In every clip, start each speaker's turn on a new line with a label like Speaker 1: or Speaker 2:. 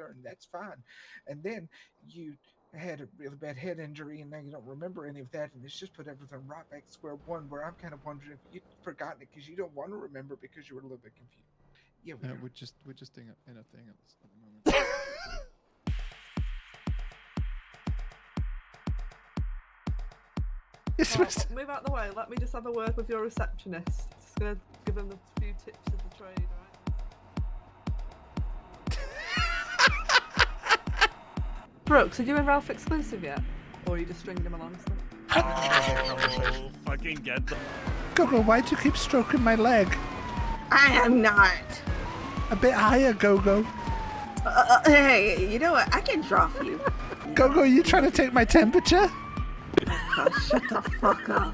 Speaker 1: learn. That's fine. And then you had a really bad head injury, and now you don't remember any of that, and it's just put everything right back to square one. Where I'm kind of wondering if you'd forgotten it because you don't want to remember because you were a little bit confused. Yeah,
Speaker 2: we're just doing a thing at the moment.
Speaker 3: Move out the way. Let me just have a word with your receptionist. Just gonna give them a few tips of the trade, alright? Brooks, are you in Ralph exclusive yet? Or are you just stringing him along still?
Speaker 4: Oh, fucking get them.
Speaker 5: Gogo, why'd you keep stroking my leg?
Speaker 6: I am not.
Speaker 5: A bit higher, Gogo.
Speaker 6: Hey, you know what? I can draw for you.
Speaker 5: Gogo, are you trying to take my temperature?
Speaker 6: Oh, shut the fuck up.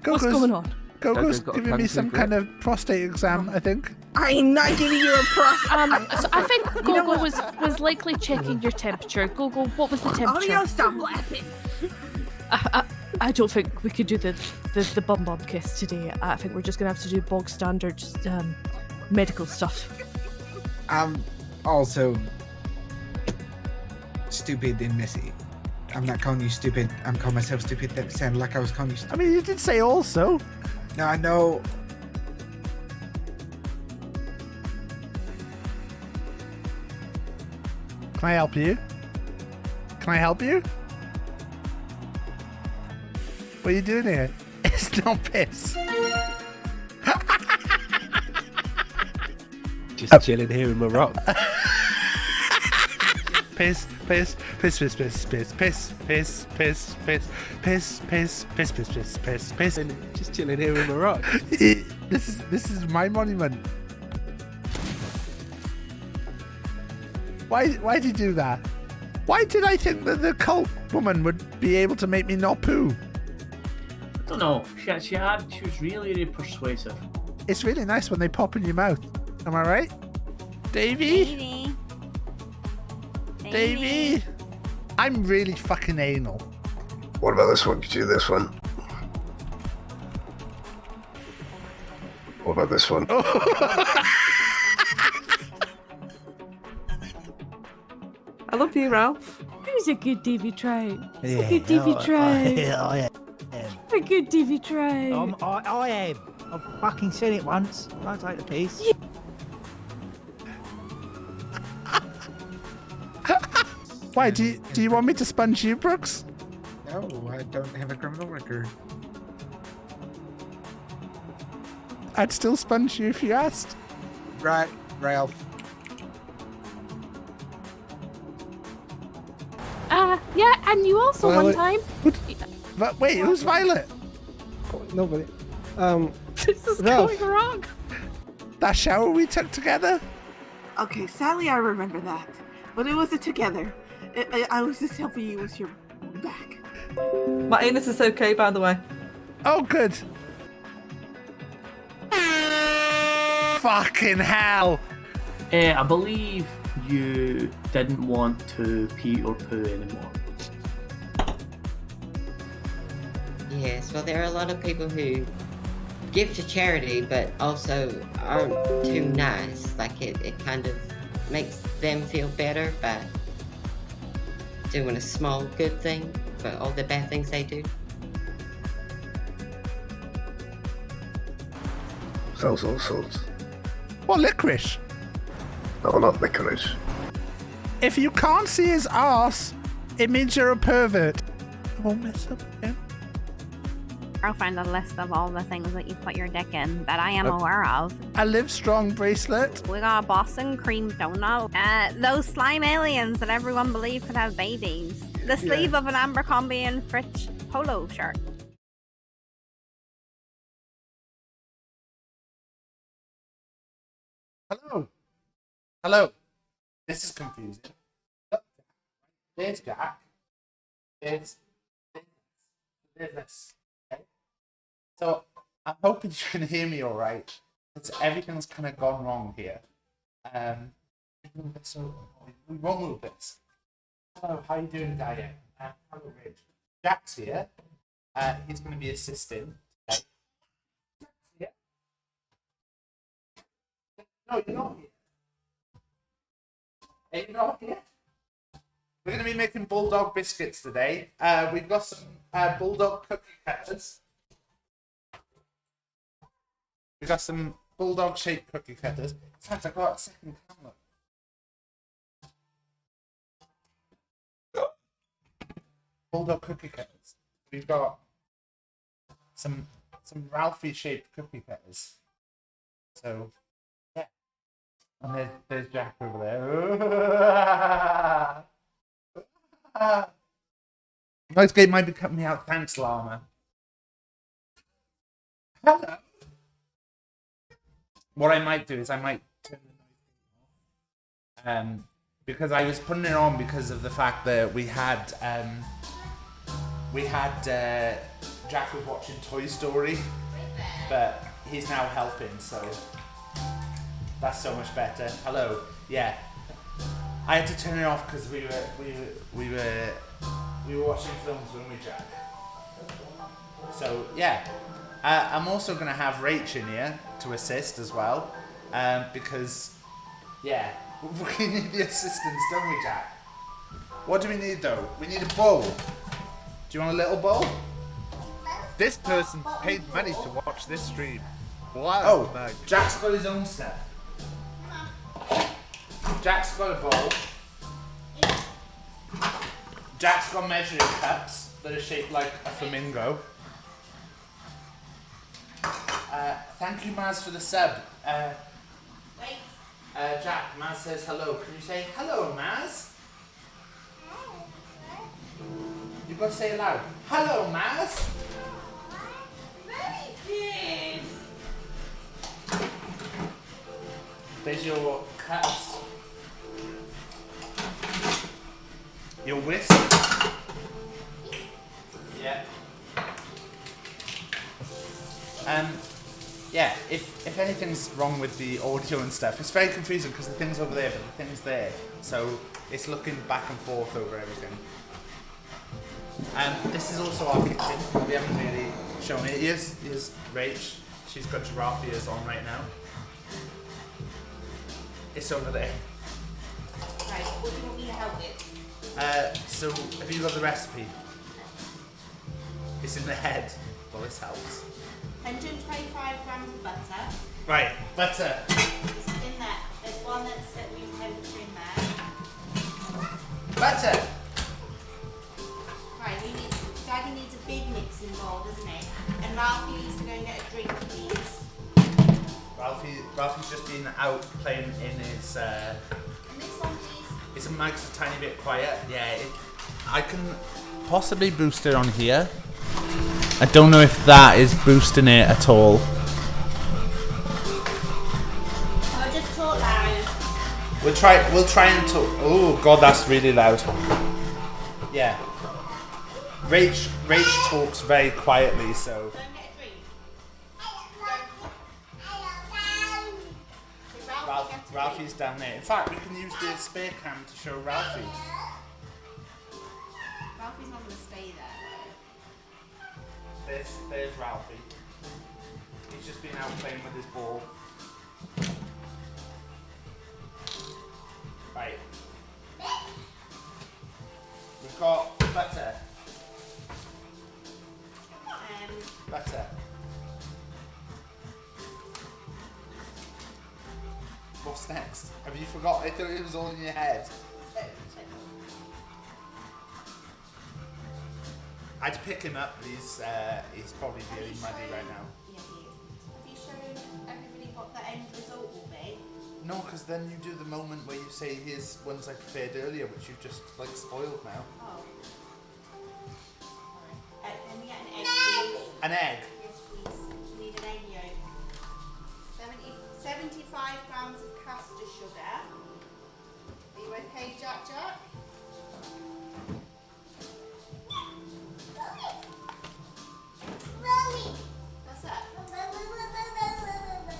Speaker 5: Gogo's,
Speaker 7: what's going on?
Speaker 5: Gogo's giving me some kind of prostate exam, I think.
Speaker 6: I'm not giving you a prostate.
Speaker 7: So I think Gogo was likely checking your temperature. Gogo, what was the temperature?
Speaker 6: Oh, you stop laughing.
Speaker 7: I don't think we could do the bum kiss today. I think we're just gonna have to do bog standard medical stuff.
Speaker 1: I'm also stupid and messy. I'm not calling you stupid. I'm calling myself stupid. That sounded like I was calling you stupid.
Speaker 5: I mean, you did say also.
Speaker 1: No, I know.
Speaker 5: Can I help you? Can I help you? What are you doing here? It's not piss.
Speaker 8: Just chilling here in my rock.
Speaker 5: Piss, piss, piss, piss, piss, piss, piss, piss, piss, piss, piss, piss, piss, piss, piss, piss, piss.
Speaker 8: Just chilling here in my rock.
Speaker 5: This is my monument. Why did you do that? Why did I think that the cult woman would be able to make me not poo?
Speaker 9: I don't know. She was really persuasive.
Speaker 5: It's really nice when they pop in your mouth. Am I right? Davey? Davey? I'm really fucking anal.
Speaker 10: What about this one? Could you do this one? What about this one?
Speaker 3: I love you, Ralph.
Speaker 7: Who's a good Davy Trout? Who's a good Davy Trout?
Speaker 11: I am.
Speaker 7: A good Davy Trout.
Speaker 11: I am. I've fucking said it once. Don't take the piece.
Speaker 7: Yeah.
Speaker 5: Why, do you want me to sponge you, Brooks?
Speaker 1: No, I don't have a criminal record.
Speaker 5: I'd still sponge you if you asked.
Speaker 1: Right, Ralph.
Speaker 7: Yeah, and you also one time.
Speaker 5: But wait, who's Violet?
Speaker 12: Nobody.
Speaker 7: This is
Speaker 12: Ralph.
Speaker 7: going wrong.
Speaker 5: That shower we took together?
Speaker 6: Okay, sadly I remember that. But it wasn't together. I was just helping you with your back.
Speaker 3: My anus is okay, by the way.
Speaker 5: Oh, good. Fucking hell.
Speaker 9: I believe you didn't want to pee or poo anymore.
Speaker 13: Yes, well, there are a lot of people who give to charity, but also aren't too nice. Like, it kind of makes them feel better by doing a small good thing for all the bad things they do.
Speaker 10: Sells all sorts.
Speaker 5: What, licorice?
Speaker 10: No, not licorice.
Speaker 5: If you can't see his arse, it means you're a pervert. I won't mess up again.
Speaker 14: I'll find a list of all the things that you put your dick in that I am aware of.
Speaker 5: A Live Strong bracelet.
Speaker 14: We got a Boston cream donut. Those slime aliens that everyone believed could have babies. The sleeve of an Abercrombie and Fitch polo shirt.
Speaker 5: Hello. Hello. This is confusing. There's Jack. There's this. Okay? So I'm hoping you can hear me all right. Because everything's kind of gone wrong here. So we won't move this. Hello, how you doing, Diane? Hello, Rich. Jack's here. He's going to be assisting. Okay? Yeah. No, you're not here. Hey, you know, yeah. We're going to be making Bulldog biscuits today. We've got some Bulldog cookie cutters. We've got some Bulldog shaped cookie cutters. In fact, I got a second camera. Bulldog cookie cutters. We've got some Ralphie shaped cookie cutters. So, yeah. And there's Jack over there. Nice game might be cutting me out. Thanks, Llama. Hello. What I might do is I might turn the noise off. Because I was putting it on because of the fact that we had Jack was watching Toy Story, but he's now helping, so that's so much better. Hello. Yeah. I had to turn it off because we were watching films, weren't we, Jack? So yeah, I'm also gonna have Rach in here to assist as well, because yeah, we need the assistance, don't we, Jack? What do we need though? We need a bowl. Do you want a little bowl?
Speaker 12: This person paid money to watch this stream. Wow.
Speaker 5: Oh, Jack's got his own stuff. Jack's got a bowl. Jack's got measuring cups that are shaped like a flamingo. Thank you, Maz, for the sub. Jack, Maz says hello. Can you say hello, Maz? You've got to say it loud. Hello, Maz. There's your cups. Your whisk. Yeah. Yeah, if anything's wrong with the audio and stuff, it's very confusing because the thing's over there but the thing's there. So it's looking back and forth over everything. This is also our kitchen. We haven't really shown it. Here's Rach. She's got giraffe ears on right now. It's over there.
Speaker 15: Right, what do you want me to help with?
Speaker 5: So have you got the recipe? It's in the head. Well, this helps.
Speaker 15: 125 grams of butter.
Speaker 5: Right, butter.
Speaker 15: It's in there. There's one that's at room temperature in there.
Speaker 5: Butter.
Speaker 15: Right, Daddy needs a big mixing bowl, doesn't he? And Ralphie needs to go and get a drink, please.
Speaker 5: Ralphie's just been out playing in his.
Speaker 15: And this one, please.
Speaker 5: His mic's a tiny bit quiet. Yeah, I can possibly boost it on here. I don't know if that is boosting it at all.
Speaker 15: I'll just talk loud.
Speaker 5: We'll try and talk. Oh god, that's really loud. Yeah. Rach talks very quietly, so. Ralphie's down there. In fact, we can use the spare cam to show Ralphie.
Speaker 15: Ralphie's not going to stay there.
Speaker 5: There's Ralphie. He's just been out playing with his ball. Right. We've got butter. Butter. What's next? Have you forgot? I thought it was all in your head. I'd pick him up, but he's probably feeling muddy right now.
Speaker 15: Yeah, he is. Have you shown everybody what the end result will be?
Speaker 5: No, because then you do the moment where you say here's ones I prepared earlier, which you've just like spoiled now.
Speaker 15: Oh. Can we get an egg, please?
Speaker 5: An egg?
Speaker 15: Yes, please. We need an egg yolk. 75 grams of caster sugar. Are you okay, Jack? What's that?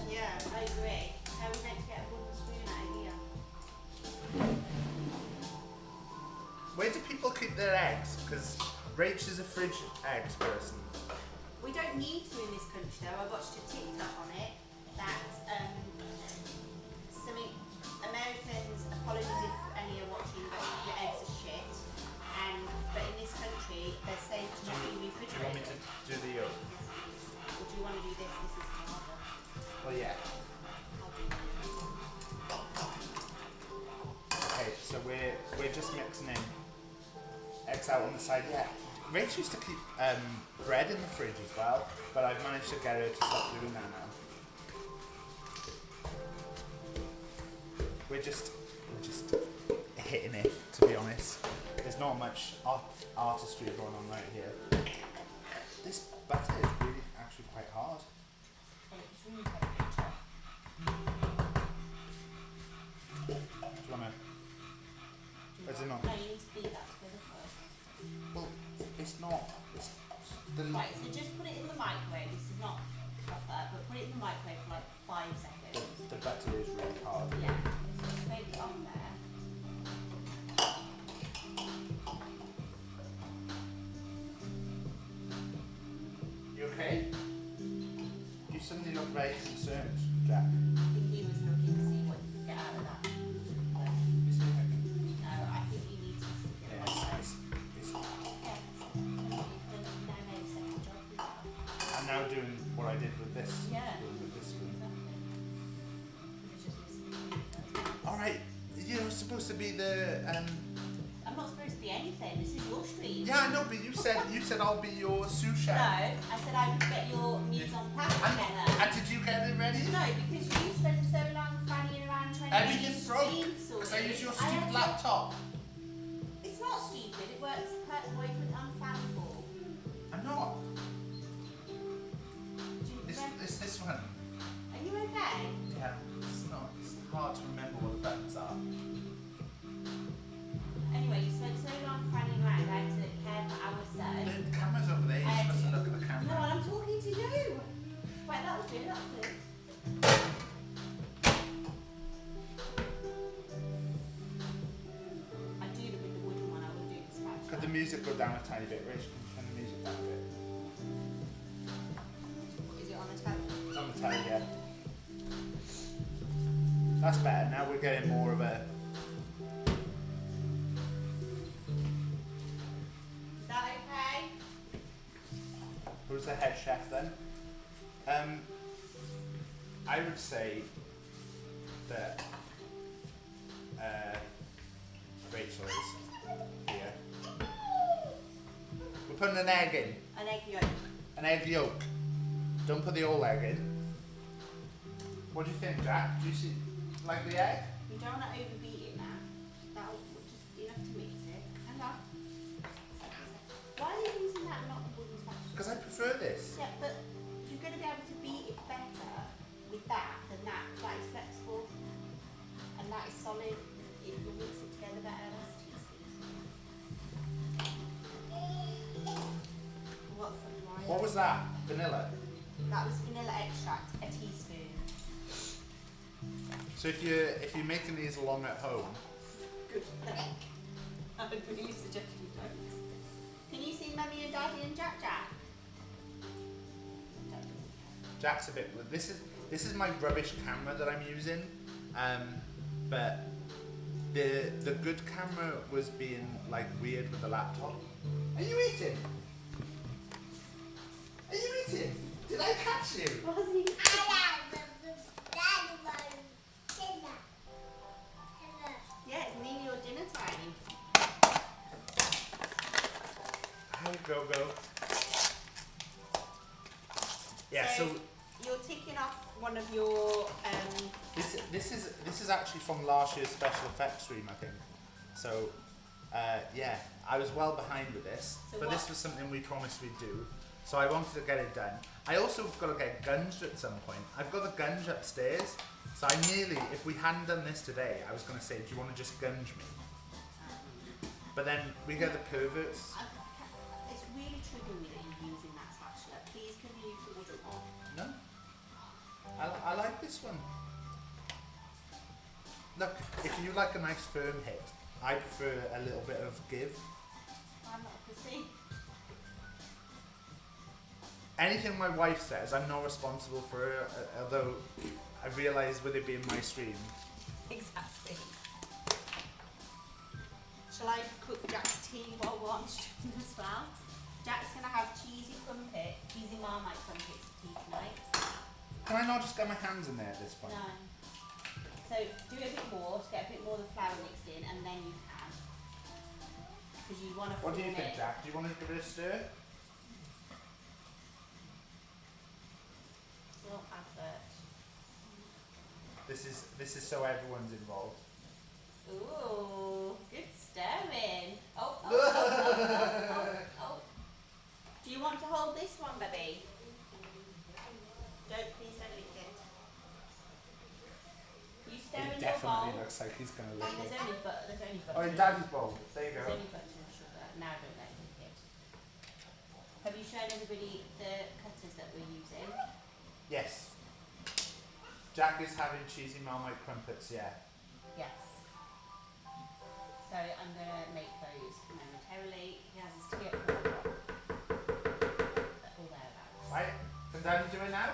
Speaker 15: Yeah, I agree. How are we meant to get a wooden spoon out of here?
Speaker 5: Where do people keep their eggs? Because Rach is a fridge eggs person.
Speaker 15: We don't need to in this country though. I watched a TikTok on it that some Americans, apologies if any
Speaker 5: So we're just mixing in eggs out on the side. Yeah, Rach used to keep bread in the fridge as well, but I've managed to get her to stop doing that now. We're just hitting it, to be honest. There's not much artistry going on right here. This butter is really actually quite hard.
Speaker 15: It's really temperature.
Speaker 5: Do you wanna? Is it not?
Speaker 15: No, you need to beat that together first.
Speaker 5: Well, it's not. It's the
Speaker 15: Right, so just put it in the microwave. This is not proper, but put it in the microwave for like 5 seconds.
Speaker 5: the butter is really hard.
Speaker 15: Yeah, so just maybe on there.
Speaker 5: You okay? You suddenly look very concerned, Jack.
Speaker 15: I think he was looking to see what you could get out of that. But, no, I think you need to stick it on there.
Speaker 5: I'm now doing what I did with this.
Speaker 15: Yeah.
Speaker 5: With this spoon.
Speaker 15: Exactly.
Speaker 5: Alright, you're supposed to be the
Speaker 15: I'm not supposed to be anything. This is your stream.
Speaker 5: Yeah, I know, but you said I'll be your sous chef.
Speaker 15: No, I said I would get your mise en place together.
Speaker 5: And did you get it ready?
Speaker 15: No, because you spent so long fanning around trying to
Speaker 5: Everything's broke because I use your stupid laptop.
Speaker 15: It's not stupid. It works perfectly unflammable.
Speaker 5: I'm not. This one.
Speaker 15: Are you okay?
Speaker 5: Yeah, it's not. It's hard to remember what the buttons are.
Speaker 15: Anyway, you spent so long fanning around. I had to care for our son.
Speaker 5: The camera's over there. You're supposed to look at the camera.
Speaker 15: No, I'm talking to you. Right, that'll do. That'll do. I do the with the wooden one. I will do the spatula.
Speaker 5: Could the music go down a tiny bit, Rich? Turn the music down a bit.
Speaker 15: Is it on the telly?
Speaker 5: It's on the telly, yeah. That's better. Now we're getting more of a.
Speaker 15: Is that okay?
Speaker 5: Who's the head chef then? I would say that Rachel is here. We're putting an egg in.
Speaker 15: An egg yolk.
Speaker 5: An egg yolk. Don't put the whole egg in. What do you think, Jack? Do you see like the egg?
Speaker 15: You don't want to overbeat it now. That'll just enough to mix it. Hang on. Why are you using that and not the wooden spatula?
Speaker 5: Because I prefer this.
Speaker 15: Yeah, but you're going to be able to beat it better with that than that. That is flexible and that is solid. It will mix it together better. That's teaspoons.
Speaker 5: What was that? Vanilla.
Speaker 15: That was vanilla extract, a teaspoon.
Speaker 5: So if you're making these along at home,
Speaker 15: Good luck. I would really suggest you don't. Can you see Mummy and Daddy and Jack?
Speaker 5: Jack's a bit. This is my rubbish camera that I'm using, but the good camera was being like weird with the laptop. Are you eating? Are you eating? Did I catch you?
Speaker 15: Was he? Yeah, it's nearly your dinner time.
Speaker 5: Go. Yeah. So
Speaker 15: you're ticking off one of your.
Speaker 5: this is actually from last year's special effects stream, I think. So yeah, I was well behind with this,
Speaker 15: So
Speaker 5: but
Speaker 15: what?
Speaker 5: this was something we promised we'd do. So I wanted to get it done. I also got to get gunged at some point. I've got the gunge upstairs, so I nearly, if we hadn't done this today, I was going to say, do you want to just gunge me? But then we get the perverts.
Speaker 15: It's really triggering me that you're using that spatula. Please, can you use the wooden one?
Speaker 5: No, I like this one. Look, if you like a nice firm hit, I prefer a little bit of give.
Speaker 15: I'm not a pussy.
Speaker 5: Anything my wife says, I'm not responsible for her, although I realise with it being my stream.
Speaker 15: Exactly. Shall I cook Jack's tea while we're on stream as well? Jack's going to have cheesy Marmite crumpets for tea tonight.
Speaker 5: Can I not just get my hands in there at this point?
Speaker 15: No. So do it a bit more to get a bit more of the flour mixed in, and and then you can. Because you want to
Speaker 5: What do you
Speaker 15: form
Speaker 5: think,
Speaker 15: it.
Speaker 5: Jack? Do you want to give it a stir?
Speaker 15: Little advert.
Speaker 5: This is so everyone's involved.
Speaker 15: Ooh, good stirring. Oh. Do you want to hold this one, baby? Please don't lick it. You stir
Speaker 5: It
Speaker 15: in your
Speaker 5: definitely
Speaker 15: bowl.
Speaker 5: looks like he's gonna lick
Speaker 15: There's
Speaker 5: it.
Speaker 15: only butter.
Speaker 5: Oh, in Daddy's bowl. There you go.
Speaker 15: There's only butter and sugar. Now don't let it lick it. Have you shown everybody the cutters that we're using?
Speaker 5: Yes. Jack is having cheesy Marmite crumpets, yeah.
Speaker 15: Yes. So I'm gonna make those momentarily. He has his tea at 4 o'clock. All thereabouts.
Speaker 5: Right, can Daddy do it now?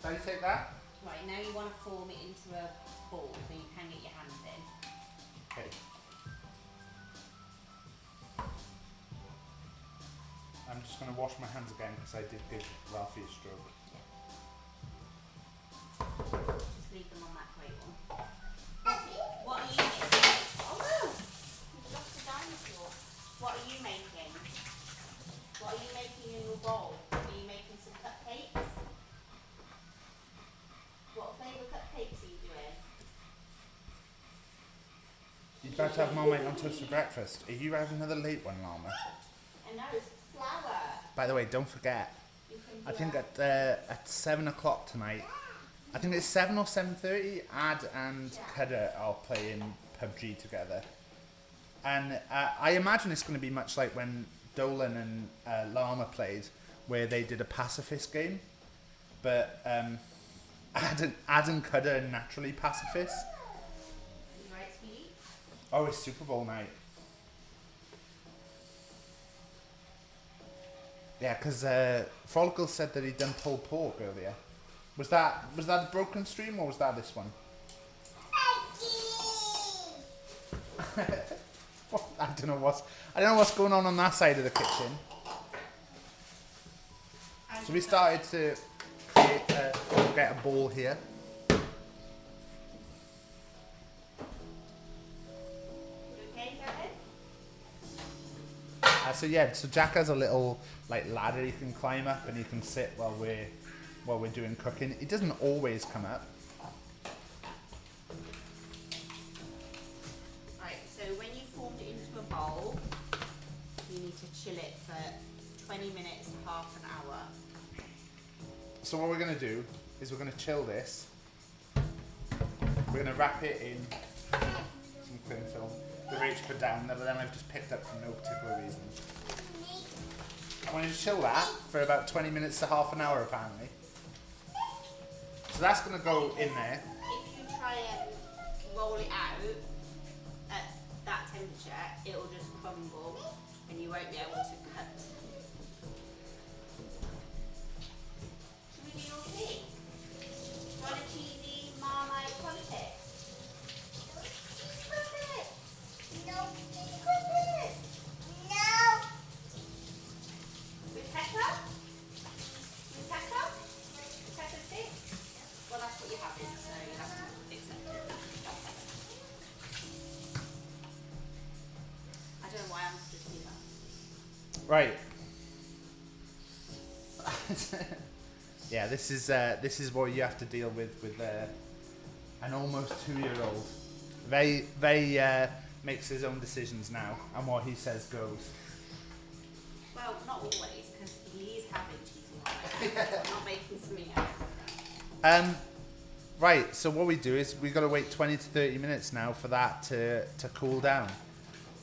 Speaker 5: Daddy take that?
Speaker 15: Right, now you want to form it into a ball so you can get your hands in.
Speaker 5: Okay. I'm just going to wash my hands again because I did give Ralphie a stroke.
Speaker 15: Just leave them on that great one. What are you making? Oh no! You've lost a dinosaur. What are you making? What are you making in your bowl? Are you making some cupcakes? What flavour cupcakes are you doing?
Speaker 5: You're about to have Marmite on toast for breakfast. Are you having another late one, Llama?
Speaker 15: And now it's flour.
Speaker 5: By the way, don't forget, I think at 7 o'clock tonight, I think it's 7 or 7:30, Ad and Kudder are playing PUBG together. And I imagine it's going to be much like when Dolan and Llama played, where they did a pacifist game. But Ad and Kudder are naturally pacifists.
Speaker 15: Right, sweetie?
Speaker 5: Oh, it's Super Bowl night. Yeah, because Frolicle said that he'd done pulled pork earlier. Was that a broken stream or was that this one? I don't know what's going on that side of the kitchen. So we started to get a bowl here.
Speaker 15: Okay, Gavin?
Speaker 5: So Jack has a little ladder he can climb up and he can sit while we're doing cooking. It doesn't always come up.
Speaker 15: Right, so when you formed it into a bowl, you need to chill it for 20 minutes to half an hour.
Speaker 5: So what we're going to do is we're going to chill this. We're going to wrap it in some cling film. The rate's put down, that then I've just picked up for no particular reason. I want to chill that for about 20 minutes to half an hour apparently. So that's going to go in there.
Speaker 15: If you try and roll it out at that temperature, it'll just crumble and you won't be able to cut. Should we do your thing? Do you want a cheesy Marmite crumpet? Cheese crumpet! No. Cheese crumpet! No! With pepper? With pepper? Pepper stick? Well, that's what you're having, so you have to accept it. I don't know why I'm supposed to do that.
Speaker 5: Right. Yeah, this is what you have to deal with an almost 2-year-old. Very makes his own decisions now, and what he says goes.
Speaker 15: Well, not always, because he is having cheesy Marmite. I'm not making something else.
Speaker 5: Right, so what we do is we've got to wait 20 to 30 minutes now for that to cool down.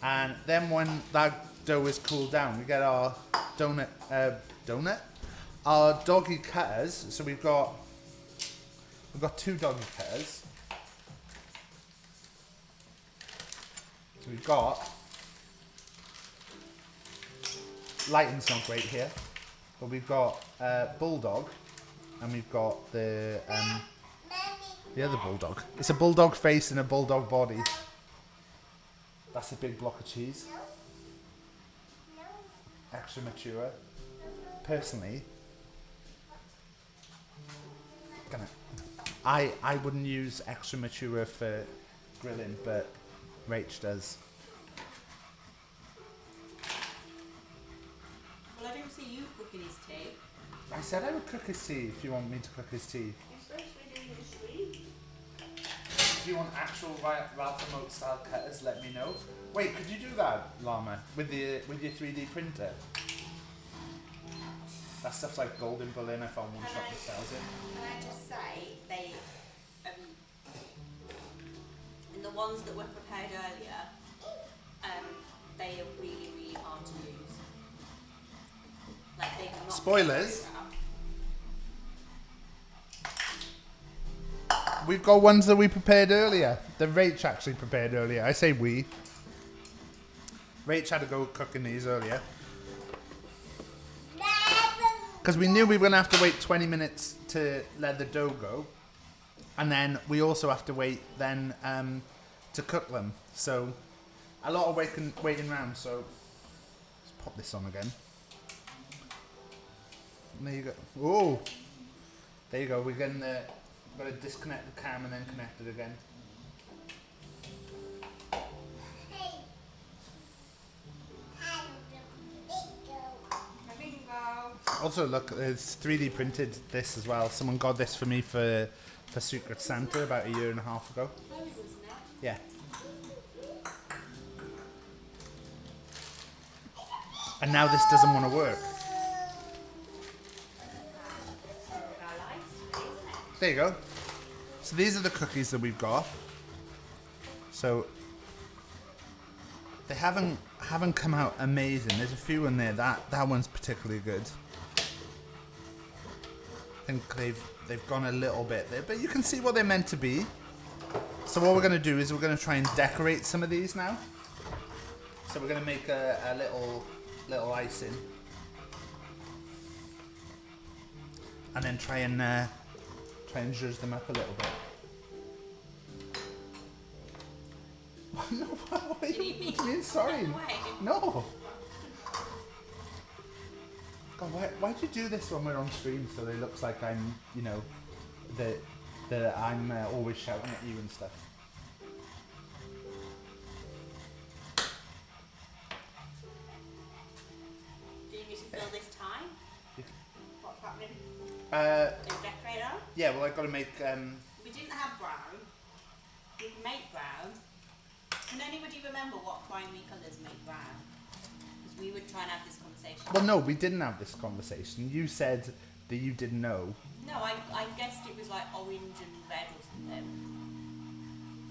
Speaker 5: And then when that dough is cooled down, we get our our doggy cutters. So we've got 2 doggy cutters. So we've got, lighting's not great here, but we've got Bulldog, and we've got the other Bulldog. It's a Bulldog face and a Bulldog body. That's a big block of cheese. Extra mature. Personally, I wouldn't use extra mature for grilling, but Rach does.
Speaker 15: Well, I don't see you cooking his tea.
Speaker 5: I said I would cook his tea if you want me to cook his tea.
Speaker 15: You're supposed to be doing the stream.
Speaker 5: If you want actual Ralph and Moat style cutters, let me know. Wait, could you do that, Llama, with your 3D printer? That stuff's like golden Berlin. I found one shop that sells it.
Speaker 15: Can I just say, they, and the ones that were prepared earlier, they are really, really hard to use. Like they do not.
Speaker 5: Spoilers. We've got ones that we prepared earlier. The Rach actually prepared earlier. I say we. Rach had to go cooking these earlier. Because we knew we were going to have to wait 20 minutes to let the dough go. And then we also have to wait then to cook them. So a lot of waiting around. So let's pop this on again. And there you go. Oh, there you go. We're getting the. Got to disconnect the cam and then connect it again. Also, look, it's 3D printed this as well. Someone got this for me for Secret Santa about 1.5 years ago. Yeah. And now this doesn't want to work. There you go. So these are the cookies that we've got. So they haven't come out amazing. There's a few in there. That one's particularly good. I think they've gone a little bit there, but you can see what they're meant to be. So what we're going to do is we're going to try and decorate some of these now. So we're going to make a little icing, and then try and zhuzh them up a little bit. No, what do you mean? Sorry. No. God, why'd you do this when we're on stream so it looks like I'm, you know, that I'm always shouting at you and stuff?
Speaker 15: Do you need to fill this time? What's happening? Decorator?
Speaker 5: Yeah, well, I've got to make.
Speaker 15: We didn't have brown. We can make brown. Can anybody remember what primary colours make brown? Because we would try and have this conversation.
Speaker 5: Well, no, we didn't have this conversation. You said that you didn't know.
Speaker 15: No, I guessed it was like orange and red or something.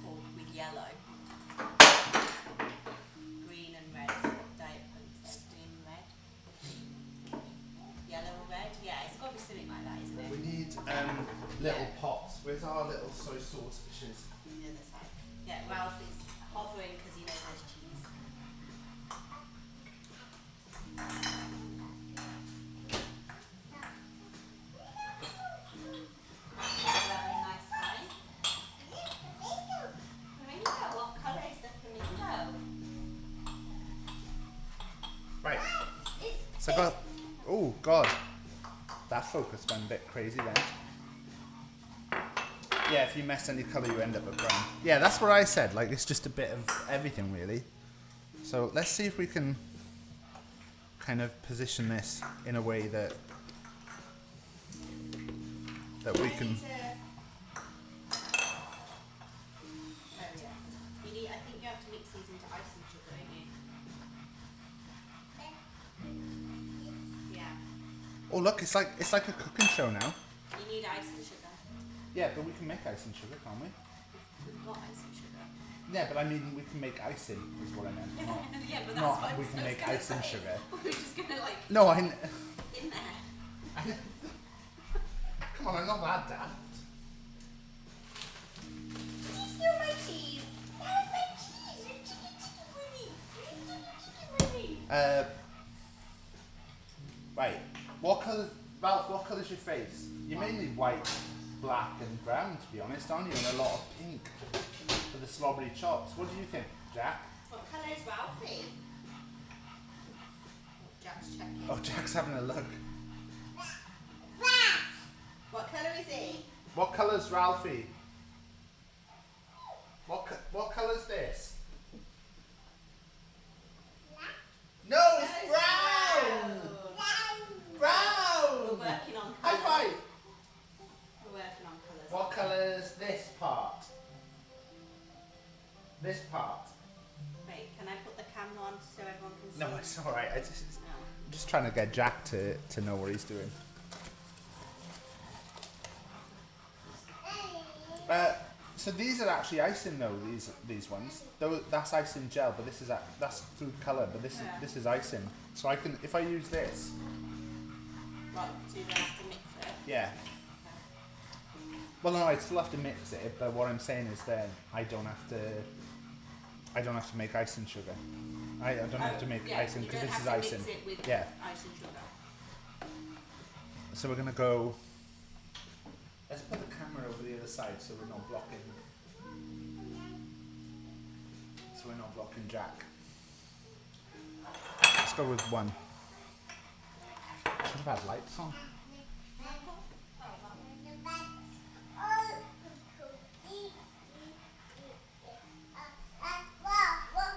Speaker 15: Or with yellow. Green and red. Diet Coke said green and red. Yellow or red? Yeah, it's got to be something like that, isn't it?
Speaker 5: We need little pots. Where's our little soy sauce dishes?
Speaker 15: On the other side. Yeah, Ralph is hovering because he knows there's cheese.
Speaker 5: Right. So I got. Oh God, that focus went a bit crazy then. Yeah, if you mess any colour, you end up with brown. Yeah, that's what I said. Like, it's just a bit of everything, really. So let's see if we can kind of position this in a way that we can.
Speaker 15: I think you have to mix these into icing sugar, don't you? Yeah.
Speaker 5: Oh look, it's like a cooking show now.
Speaker 15: You need icing sugar.
Speaker 5: Yeah, but we can make icing sugar, can't we?
Speaker 15: We've got icing sugar.
Speaker 5: Yeah, but I mean, we can make icing, is what I meant. Not,
Speaker 15: Yeah, but that's
Speaker 5: not
Speaker 15: what
Speaker 5: we
Speaker 15: I
Speaker 5: can
Speaker 15: was
Speaker 5: make
Speaker 15: gonna
Speaker 5: icing
Speaker 15: say.
Speaker 5: sugar.
Speaker 15: We're just gonna like.
Speaker 5: No,
Speaker 15: in there.
Speaker 5: Come on, I'm not that daft.
Speaker 15: Did you steal my cheese? That was my cheese. You're chicken Winnie.
Speaker 5: Right. What colour, Ralph? What colour's your face? You're mainly white, black, and brown, to be honest, aren't you? And a lot of pink for the slobbery chops. What do you think, Jack?
Speaker 15: What colour is Ralphie? Jack's checking.
Speaker 5: Oh, Jack's having a look.
Speaker 15: What colour is he?
Speaker 5: What colour's Ralphie? What colour's this? this part.
Speaker 15: Wait, can I put the camera on so everyone can see?
Speaker 5: No, it's all right. I'm just trying to get Jack to know what he's doing. So these are actually icing though. These ones. That's icing gel, but this is that's food color. But this is icing. So I can, if I use this.
Speaker 15: Right, so you don't have to mix it.
Speaker 5: Yeah. Well, no, I still have to mix it. But what I'm saying is then I don't have to make icing sugar. I don't have to make icing because this is icing.
Speaker 15: Mix it with
Speaker 5: Yeah.
Speaker 15: icing sugar.
Speaker 5: So we're gonna go. Let's put the camera over the other side so we're not blocking. So we're not blocking Jack. Let's go with one. Should have had lights on.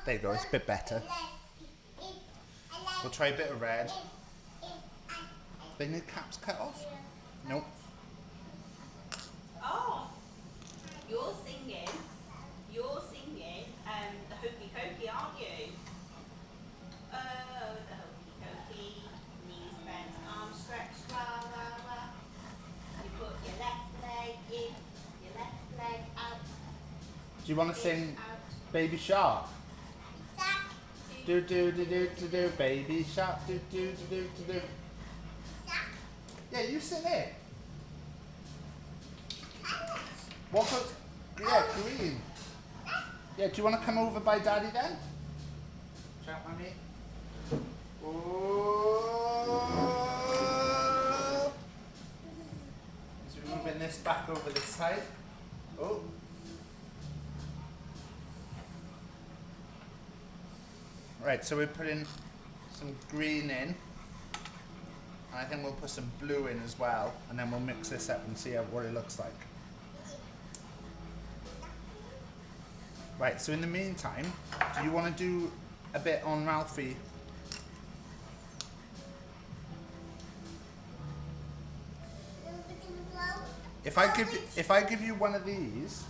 Speaker 5: There you go, it's a bit better. We'll try a bit of red. They need caps cut off? Nope.
Speaker 15: Oh, you're singing the Hokey Cokey, aren't you? Oh, the Hokey Cokey, knees bent, arms stretched, la la la. You put your left leg in, your left leg out.
Speaker 5: Do you want to sing Baby Shark? Do do do do do do, Baby Shark, do do do do do do. Yeah, you sing it. What color? Yeah, green. Yeah, do you want to come over by Daddy then? Chat, Mummy. Oh. So we're moving this back over this side. Oh. Right, so we're putting some green in. And I think we'll put some blue in as well. And then we'll mix this up and see what it looks like. Right, so in the meantime, do you want to do a bit on Ralphie? If I give you one of these,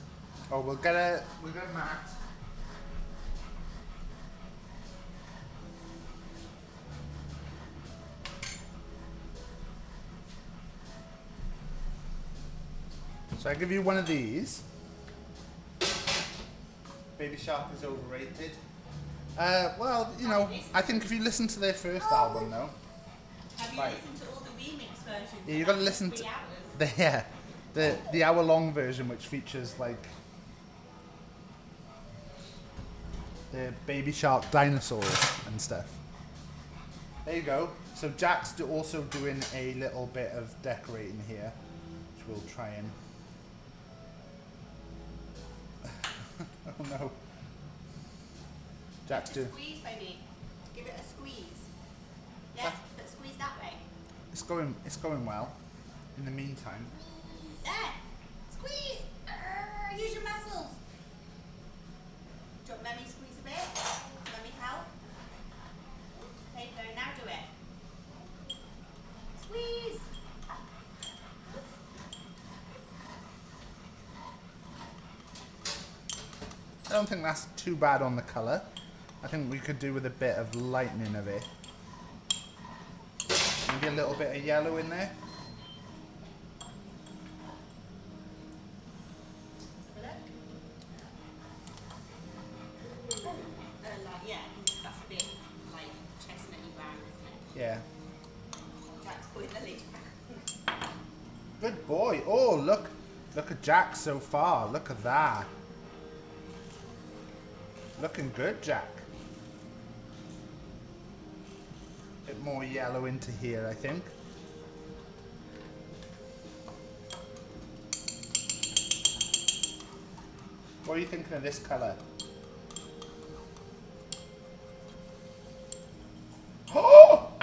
Speaker 5: we'll get a mat. So I give you one of these. Baby Shark is overrated. Well, you know, I think if you listen to their first album, though.
Speaker 15: Have you listened to all the remix versions?
Speaker 5: Yeah, you got to listen to the hour-long version, which features like the Baby Shark dinosaurs and stuff. There you go. So Jack's also doing a little bit of decorating here, which we'll try and. Oh no. Jack's doing.
Speaker 15: Squeeze, baby. Give it a squeeze. Yeah, but squeeze that way.
Speaker 5: It's going well. In the meantime.
Speaker 15: There. Squeeze. Use your muscles. Do you want Memmy squeeze a bit? Memmy help. There you go. Now do it. Squeeze.
Speaker 5: I don't think that's too bad on the colour. I think we could do with a bit of lightening of it. Maybe a little bit of yellow in there.
Speaker 15: Yeah, that's a bit like chestnutty brown, isn't it?
Speaker 5: Yeah.
Speaker 15: Jack's putting the lid back.
Speaker 5: Good boy. Oh, look at Jack so far. Look at that. Looking good, Jack. Bit more yellow into here, I think. What are you thinking of this colour? Oh!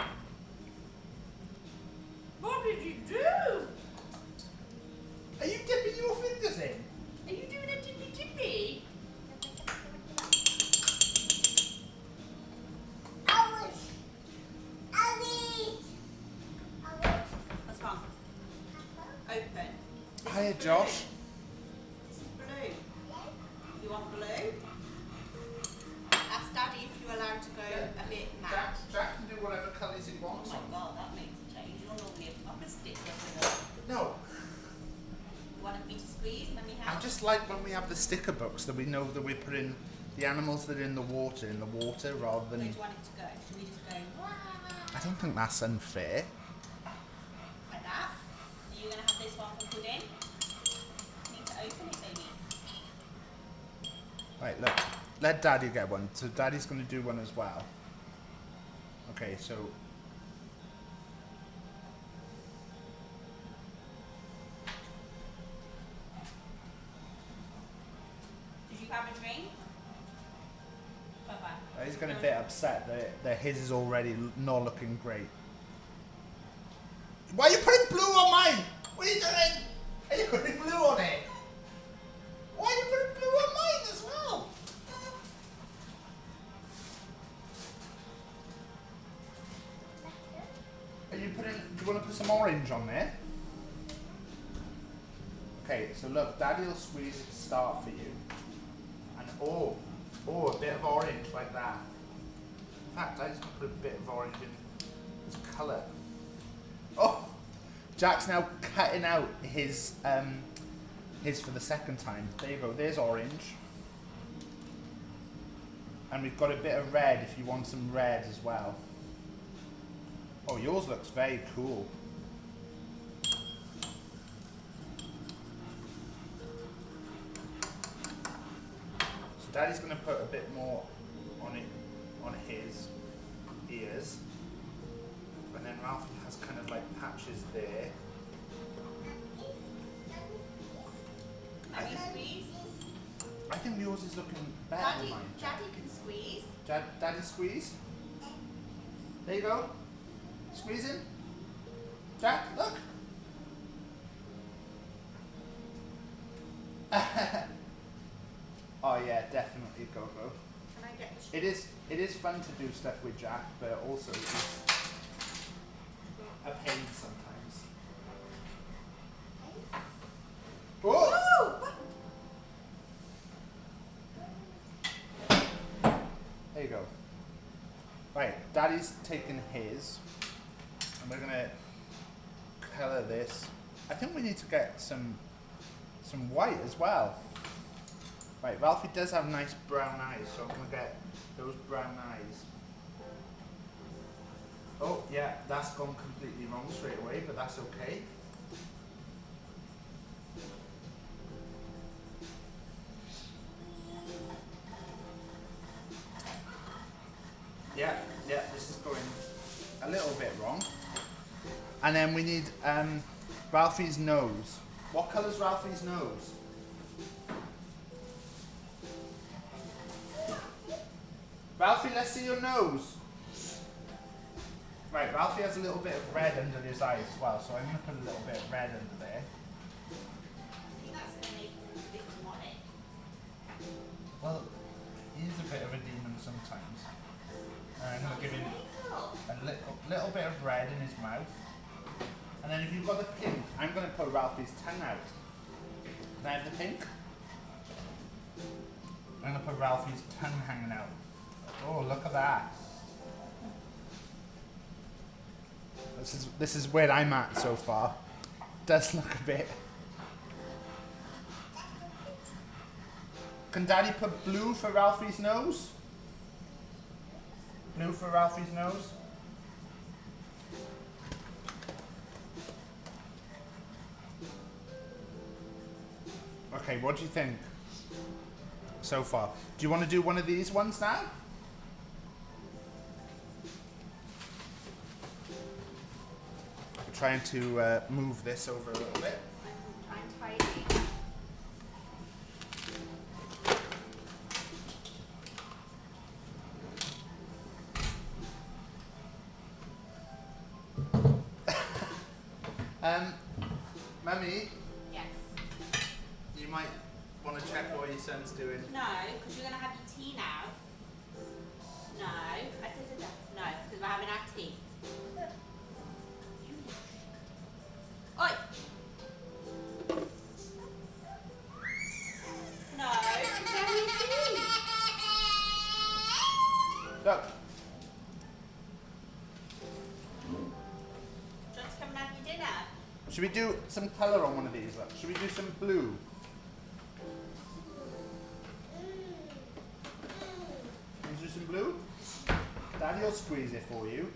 Speaker 15: What did you do?
Speaker 5: Are you dipping your fingers in?
Speaker 15: Are you doing a tippy tippy? What's wrong? Open.
Speaker 5: Hiya, Josh.
Speaker 15: This is blue. You want blue? allowed to go a bit matte?
Speaker 5: Jack can do whatever colours he
Speaker 15: Oh
Speaker 5: wants
Speaker 15: my
Speaker 5: on.
Speaker 15: god, that makes a change. You're normally a proper sticker.
Speaker 5: No,
Speaker 15: You wanted me to squeeze? Let me
Speaker 5: I
Speaker 15: help.
Speaker 5: just like when we have the sticker books that we know that we're putting the animals that are in the water rather
Speaker 15: Where
Speaker 5: than.
Speaker 15: do you want it to go? Should we just go wah,
Speaker 5: I don't think that's unfair.
Speaker 15: like that? Are you going to have this one for pudding? You need to open it, baby.
Speaker 5: Right, look. Let Daddy get one. So Daddy's going to do one as well. Okay, so.
Speaker 15: Did you have a drink? Bye-bye.
Speaker 5: He's getting a bit upset that his is already not looking great. Why are you putting blue on mine? What are you doing? Are you putting blue on it? Why are you putting blue on mine as well? Are you putting? Do you want to put some orange on there? Okay, so look, Daddy will squeeze it to start for you, and oh, a bit of orange like that. In fact, Daddy's gonna put a bit of orange in his colour. Oh, Jack's now cutting out his for the second time. There you go. There's orange, and we've got a bit of red if you want some red as well. Oh, yours looks very cool. So Daddy's going to put a bit more on it, on his ears, and then Ralph has kind of like patches there.
Speaker 15: Have you squeezed?
Speaker 5: I think yours is looking better than mine.
Speaker 15: Daddy can squeeze.
Speaker 5: Daddy squeeze. There you go. Squeeze in. Jack, look. Oh yeah, definitely go.
Speaker 15: Can I get the
Speaker 5: It is fun to do stuff with Jack, but also it's a pain sometimes. Oh! There you go. Right, Daddy's taking his, and we're gonna colour this. I think we need to get some white as well. Right, Ralphie does have nice brown eyes, so I'm gonna get those brown eyes. Oh yeah, that's gone completely wrong straight away, but that's okay. Yeah, this is going a little bit wrong. And then we need Ralphie's nose. What colour's Ralphie's nose? Ralphie, let's see your nose. Right, Ralphie has a little bit of red under his eyes as well, so I'm going to put a little bit of red under there.
Speaker 15: I think that's going to make him a bit demonic.
Speaker 5: Well, he's a bit of a demon sometimes. I'm going to give him a little bit of red in his mouth. And then if you've got the pink, I'm going to put Ralphie's tongue out. Can I have the pink? I'm going to put Ralphie's tongue hanging out. Oh, look at that. This is where I'm at so far. Does look a bit. Can Daddy put blue for Ralphie's nose? Blue for Ralphie's nose? Okay, what do you think so far? Do you want to do one of these ones now? We're trying to move this over a little bit.
Speaker 15: I'm tidy.
Speaker 5: Mummy,
Speaker 15: Yes.
Speaker 5: you might want to check what your son's doing.
Speaker 15: No, because you're going to have your tea now. No. No, because we're having our tea. Oi! No, it's having tea.
Speaker 5: Look.
Speaker 15: Do you want to come and have your dinner?
Speaker 5: Should we do some colour on one of these? Look. Should we do some blue? Can we do some blue? Daddy will squeeze it for you.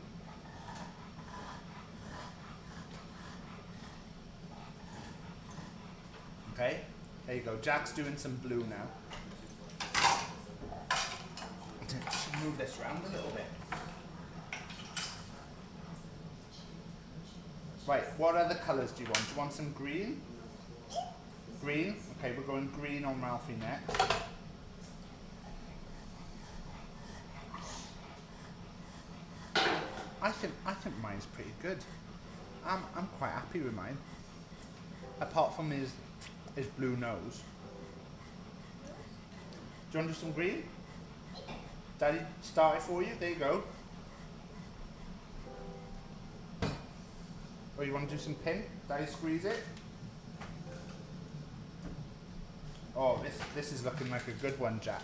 Speaker 5: Okay, there you go. Jack's doing some blue now. Should move this around a little bit. Right, what other colours do you want? Do you want some green? Green? Okay, we're going green on Ralphie next. I think mine's pretty good. I'm quite happy with mine. Apart from his blue nose. Do you want to do some green? Daddy start it for you. There you go. Or you want to do some pink? Daddy squeeze it. Oh, this is looking like a good one, Jack.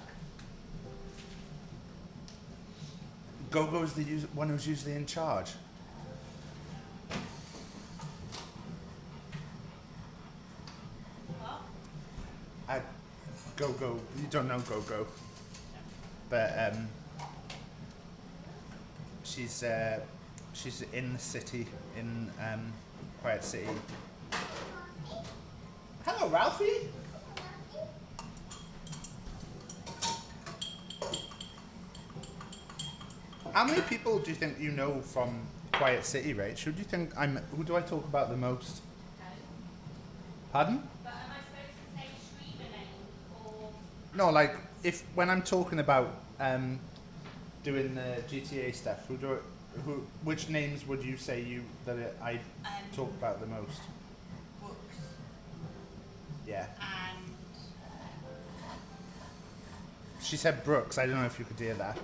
Speaker 5: Gogo's the one who's usually in charge.
Speaker 15: What?
Speaker 5: Gogo, you don't know Gogo, but she's in the city, in Quiet City. Hello, Ralphie. How many people do you think you know from Quiet City, Rach? Who do you think who do I talk about the most? Pardon?
Speaker 15: But am I supposed to say streamer name or?
Speaker 5: No, like when I'm talking about doing the GTA stuff, which names would you say I talk about the most?
Speaker 15: Brooks.
Speaker 5: Yeah.
Speaker 15: And
Speaker 5: She said Brooks. I don't know if you could hear that.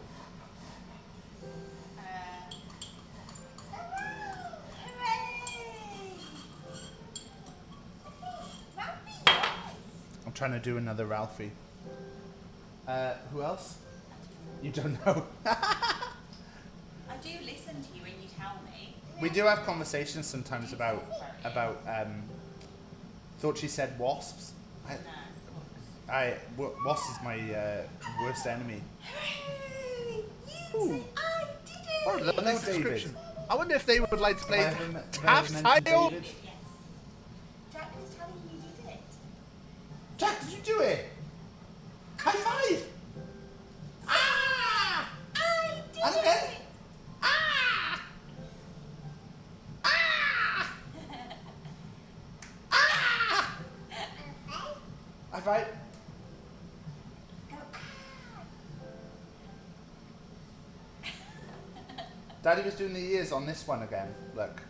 Speaker 5: I'm trying to do another Ralphie. Who else? You don't know.
Speaker 15: I do listen to you when you tell me.
Speaker 5: We do have conversations sometimes about thought she said wasps. Wasp is my worst enemy.
Speaker 12: Ooh.
Speaker 5: What a
Speaker 12: Nice
Speaker 5: David.
Speaker 12: description. I wonder if they would like to play
Speaker 5: Have you
Speaker 12: Half
Speaker 5: mentioned
Speaker 12: Tile.
Speaker 5: David?
Speaker 15: Jack was telling you you did it.
Speaker 5: Jack, did you do it? High five! Ah!
Speaker 15: I did
Speaker 5: And
Speaker 15: it.
Speaker 5: again. Ah! Ah! Ah! High five. Daddy was doing the ears on this one again. Look,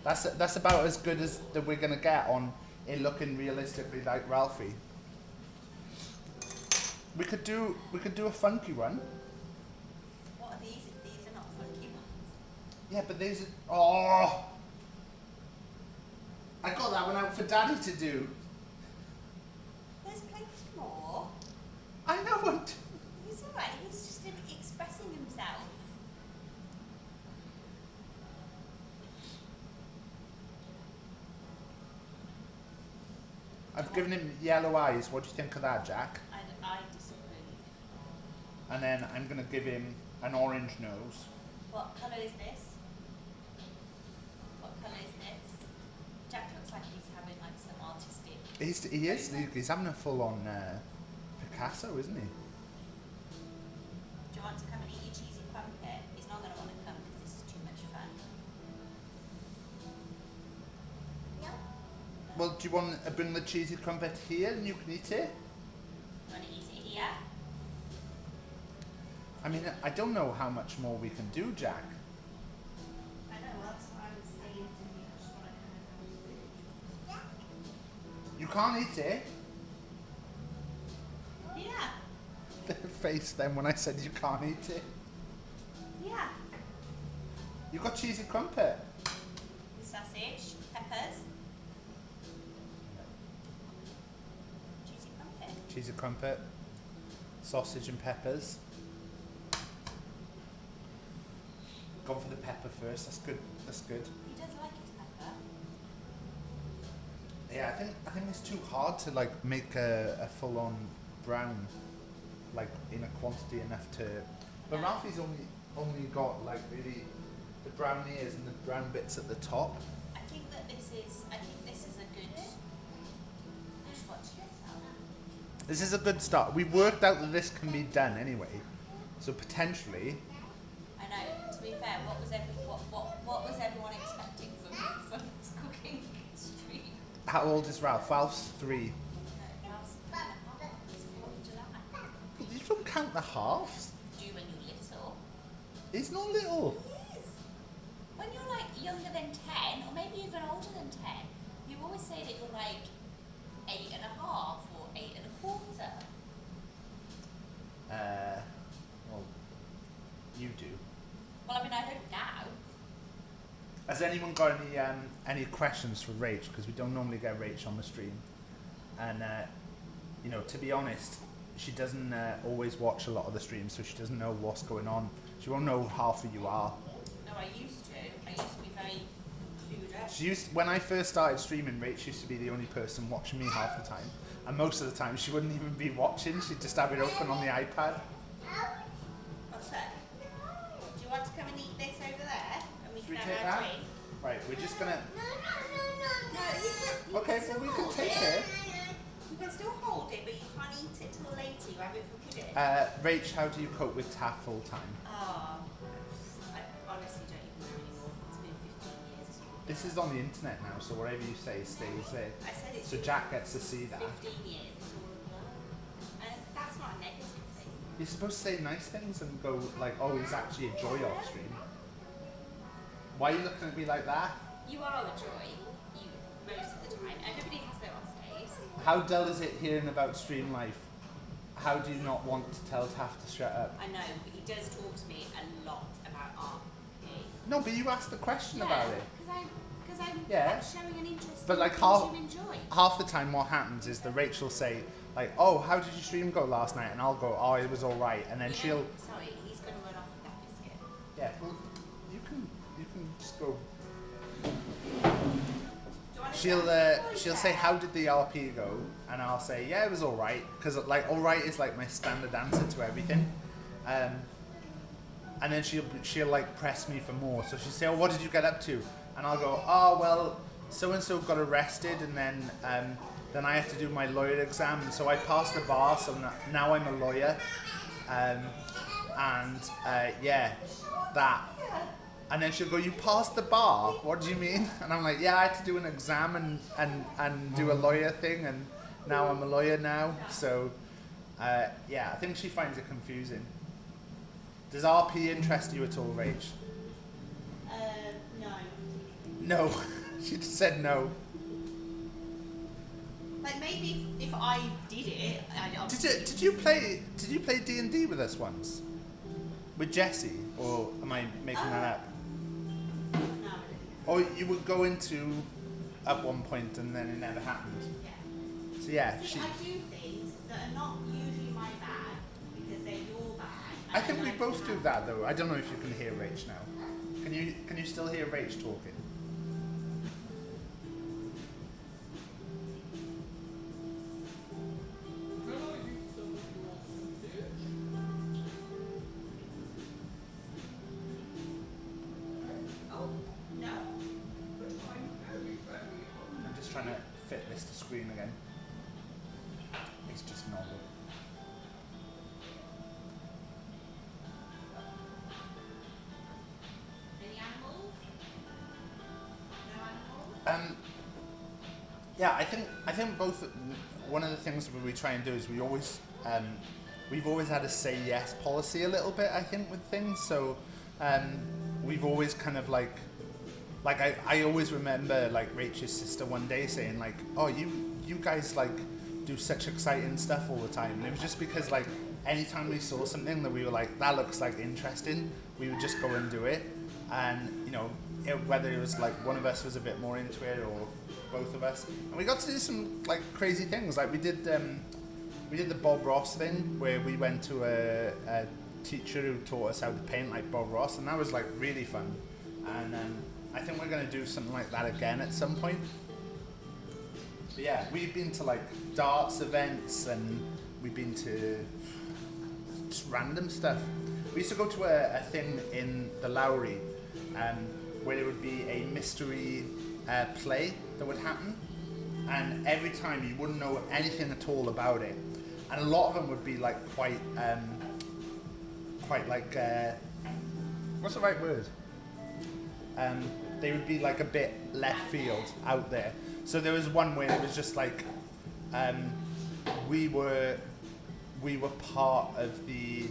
Speaker 5: that's about as good as that we're gonna get on it looking realistically like Ralphie. We could do a funky one.
Speaker 15: What are these if these are not funky ones?
Speaker 5: Yeah, but these are, oh, I got that one out for Daddy to do.
Speaker 15: There's plenty more.
Speaker 5: I know it.
Speaker 15: He's alright, he's just expressing himself.
Speaker 5: I've given him yellow eyes. What do you think of that, Jack?
Speaker 15: I disagree.
Speaker 5: And then I'm gonna give him an orange nose.
Speaker 15: What colour is this? What colour is this? Jack looks like he's having like some artistic.
Speaker 5: He's having a full on Picasso, isn't he?
Speaker 15: Do you want to come and eat your cheesy crumpet? He's not going to want to come because this is too much fun. Yeah?
Speaker 5: Well, do you want to bring the cheesy crumpet here and you can eat it?
Speaker 15: You want to eat it here?
Speaker 5: I mean, I don't know how much more we can do, Jack.
Speaker 15: I know, that's what I was saying to you. I just want to kind of
Speaker 5: You can't eat it.
Speaker 15: Yeah.
Speaker 5: The face then when I said you can't eat it.
Speaker 15: Yeah.
Speaker 5: You got cheesy crumpet.
Speaker 15: Sausage, peppers. Cheesy crumpet.
Speaker 5: Cheesy crumpet, sausage and peppers. gone for the pepper first. That's good. That's good.
Speaker 15: He does like his pepper.
Speaker 5: Yeah, I think it's too hard to like make a full-on brown, like in a quantity enough to. But Ralphie's only got like really the brown ears and the brown bits at the top.
Speaker 15: I think this is a good. Just watch this out.
Speaker 5: This is a good start. We worked out that this can be done anyway, so potentially.
Speaker 15: I know. To be fair, what was everyone expecting from this cooking stream?
Speaker 5: How old is Ralph? Ralph's 3.
Speaker 15: No, Ralph's 3.5. It's 4th of July.
Speaker 5: You don't count the halves.
Speaker 15: Do when you're little.
Speaker 5: He's not little.
Speaker 15: He is. When you're like younger than 10, or maybe even older than 10, you always say that you're like 8.5 or 8.25.
Speaker 5: Well, you do.
Speaker 15: Well, I mean, I don't now.
Speaker 5: Has anyone got any questions for Rach? Because we don't normally get Rach on the stream, and you know, to be honest, she doesn't always watch a lot of the streams, so she doesn't know what's going on. She won't know half who you are.
Speaker 15: No, I used to. I used to be very clued up.
Speaker 5: When I first started streaming, Rach used to be the only person watching me half the time, and most of the time she wouldn't even be watching. She'd just have it open on the iPad.
Speaker 15: What's that? Do you want to come and eat this over there? And we
Speaker 5: Should
Speaker 15: can
Speaker 5: we
Speaker 15: have
Speaker 5: take
Speaker 15: our
Speaker 5: that?
Speaker 15: drink?
Speaker 5: Right, we're just gonna.
Speaker 15: No,
Speaker 5: Okay, well we can take it.
Speaker 15: You can still hold it, but you can't eat it till later. You have it for pudding.
Speaker 5: Rach, how do you cope with Taff full time?
Speaker 15: Oh, I honestly don't even know anymore. It's been 15 years.
Speaker 5: This is on the internet now, so whatever you say stays there.
Speaker 15: I said it's
Speaker 5: So Jack gets to see that.
Speaker 15: 15 years. It's all a blur. And that's not a negative thing.
Speaker 5: You're supposed to say nice things and go like, oh, he's actually a joy off stream. Why are you looking at me like that?
Speaker 15: You are a joy. You most of the time. Everybody has their off days.
Speaker 5: How dull is it hearing about stream life? How do you not want to tell Taff to shut up?
Speaker 15: I know, but he does talk to me a lot about art.
Speaker 5: No, but you asked the question about it.
Speaker 15: Because I'm
Speaker 5: Yeah.
Speaker 15: showing an interest
Speaker 5: But
Speaker 15: in
Speaker 5: like
Speaker 15: things you enjoy.
Speaker 5: half the time what happens is the Rach will say like, oh, how did your stream go last night? And I'll go, oh, it was alright. And then
Speaker 15: You know,
Speaker 5: she'll,
Speaker 15: sorry, he's going to run off with that biscuit.
Speaker 5: yeah, well, you can just go. She'll say, how did the RP go? And I'll say, yeah, it was alright. Because like, alright is like my standard answer to everything. And then she'll like press me for more. So she'll say, oh, what did you get up to? And I'll go, oh, well, so-and-so got arrested, and then I have to do my lawyer exam, and so I passed the bar, so now I'm a lawyer. Yeah, that. And then she'll go, you passed the bar? What do you mean? And I'm like, yeah, I had to do an exam and do a lawyer thing, and now I'm a lawyer now. So, yeah, I think she finds it confusing. Does RP interest you at all, Rach?
Speaker 15: No.
Speaker 5: No. She just said no.
Speaker 15: Like maybe if I did it,
Speaker 5: Did you play D&D with us once? With Jesse? Or am I making that up?
Speaker 15: No.
Speaker 5: Or you would go into at one point and then it never happened.
Speaker 15: Yeah.
Speaker 5: So yeah,
Speaker 15: See, I do things that are not usually my bag because they're your bag.
Speaker 5: I think we both do that though. I don't know if you can hear Rach now. Can you still hear Rach talking?
Speaker 15: Oh, no.
Speaker 5: I'm just trying to fit this to screen again. It's just normal.
Speaker 15: Any animals? No animals?
Speaker 5: Yeah, I think both. One of the things that we try and do is we've always had a say yes policy a little bit. I think with things, so we've always kind of like I always remember like Rachel's sister one day saying like, oh, you guys like do such exciting stuff all the time, and it was just because like anytime we saw something that we were like, that looks like interesting, we would just go and do it, and you know, whether it was like one of us was a bit more into it or both of us, and we got to do some like crazy things. Like we did the Bob Ross thing where we went to teacher who taught us how to paint like Bob Ross, and that was like really fun. And I think we're gonna do something like that again at some point. But yeah, we've been to like darts events, and we've been to just random stuff. We used to go to a thing in the Lowry, where there would be a mystery play that would happen, and every time you wouldn't know anything at all about it, and a lot of them would be like quite like what's the right word? They would be like a bit left field out there. So there was one where it was just like we were part of the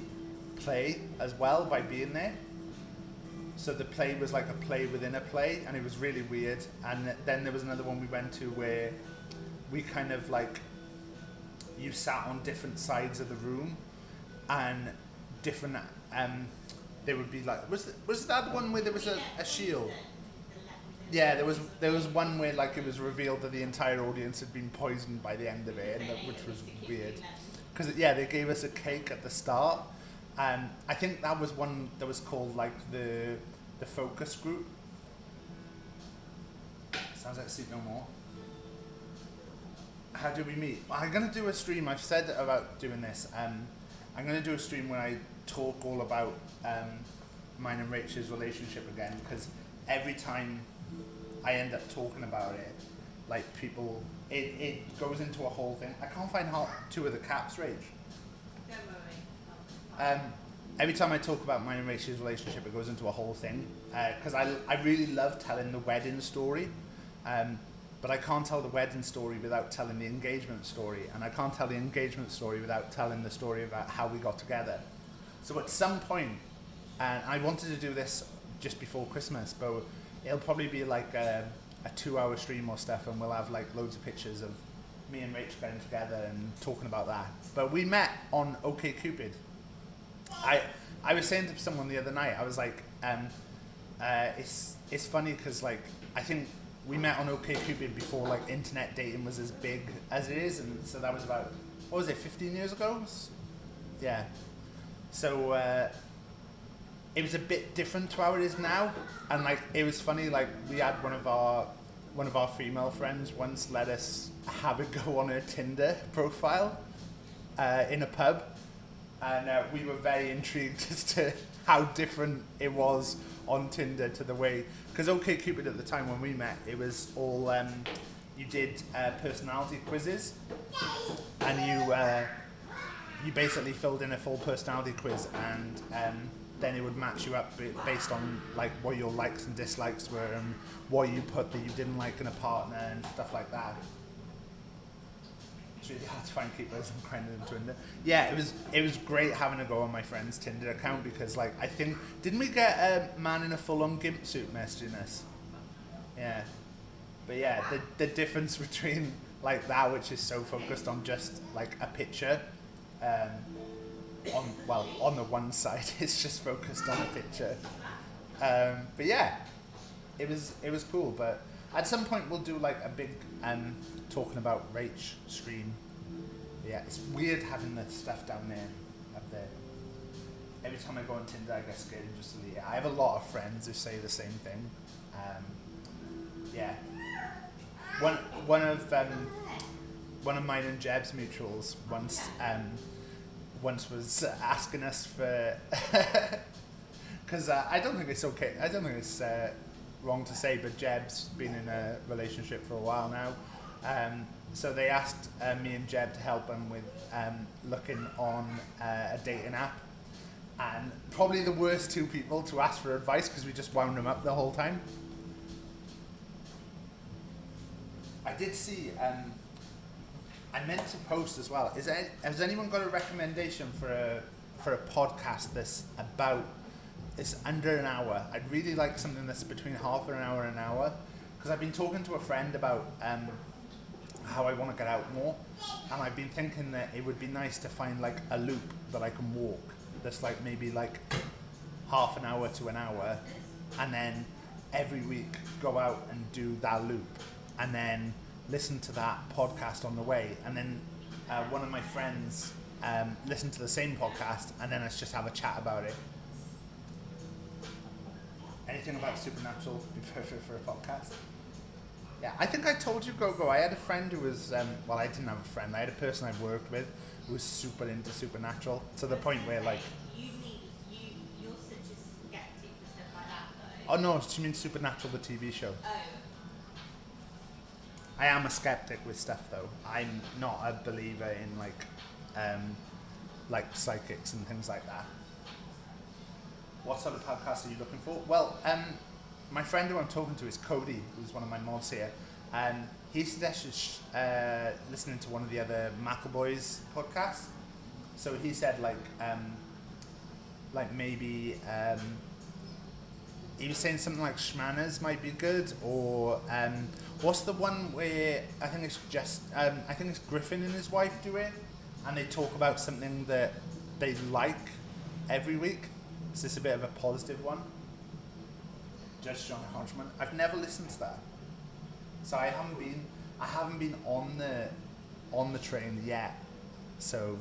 Speaker 5: play as well by being there. So the play was like a play within a play, and it was really weird. And then there was another one we went to where we kind of like, you sat on different sides of the room, and different there would be like, was that one where there was a shield? Yeah, there was one where like it was revealed that the entire audience had been poisoned by the end of it, which was weird. Because they gave us a cake at the start, and I think that was one that was called like the focus group. Sounds like Sleep No More. How do we meet? Well, I'm gonna do a stream. I've said about doing this. I'm gonna do a stream where I talk all about mine and Rachel's relationship again, because every time I end up talking about it, like people, it goes into a whole thing. I can't find two of the caps, Rach. Every time I talk about mine and Rachel's relationship, it goes into a whole thing, because I really love telling the wedding story, but I can't tell the wedding story without telling the engagement story, and I can't tell the engagement story without telling the story about how we got together. So at some point, and I wanted to do this just before Christmas, but it'll probably be like a 2-hour stream or stuff, and we'll have like loads of pictures of me and Rach getting together and talking about that. But we met on OkCupid. I was saying to someone the other night, I was like, it's funny because like I think we met on OkCupid before like internet dating was as big as it is, and so that was about, what was it, 15 years ago? Yeah. So it was a bit different to how it is now, and like it was funny, like we had one of our female friends once let us have a go on her Tinder profile in a pub, and we were very intrigued as to how different it was on Tinder to the way, because OkCupid at the time when we met, it was all you did personality quizzes, and you basically filled in a full personality quiz, and then it would match you up based on like what your likes and dislikes were, and what you put that you didn't like in a partner and stuff like that. It's really hard to find keepers on Grindr and Tinder. Yeah, it was great having a go on my friend's Tinder account, because like I think, didn't we get a man in a full-on gimp suit messaging us? Yeah, but yeah, the difference between like that, which is so focused on just like a picture, on the one side it's just focused on a picture, but yeah, it was cool. But at some point we'll do like a big talking about Rach stream. Yeah, it's weird having the stuff down there, up there. Every time I go on Tinder I get scared and just delete it. I have a lot of friends who say the same thing. Yeah, one of mine and Jeb's mutuals once was asking us for, because I don't think it's okay, I don't think it's wrong to say, but Jeb's been in a relationship for a while now, so they asked me and Jeb to help them with looking on a dating app, and probably the worst two people to ask for advice, because we just wound them up the whole time. I did see, I meant to post as well. Has anyone got a recommendation for a podcast that's about, it's under an hour? I'd really like something that's between half an hour and an hour, because I've been talking to a friend about how I want to get out more, and I've been thinking that it would be nice to find like a loop that I can walk that's like maybe like half an hour to an hour, and then every week go out and do that loop, and then listen to that podcast on the way. And then one of my friends listen to the same podcast, and then let's just have a chat about it. Anything about supernatural would be perfect for a podcast. Yeah, I think I told you, Go. I had a friend who was, well, I didn't have a friend. I had a person I worked with who was super into supernatural, to the point where, like...
Speaker 15: You're such a skeptic for stuff like that, though.
Speaker 5: Oh, no, she means Supernatural, the TV show.
Speaker 15: Oh.
Speaker 5: I am a skeptic with stuff, though. I'm not a believer in, like psychics and things like that. What sort of podcast are you looking for? Well, my friend who I'm talking to is Cody, who's one of my mods here, and he suggested listening to one of the other McAvoy's podcasts. So he said maybe he was saying something like Schmanners might be good, or what's the one where I think it's Griffin and his wife do it, and they talk about something that they like every week. Is this a bit of a positive one? Judge John Hodgman. I've never listened to that, so I haven't been on the train yet. So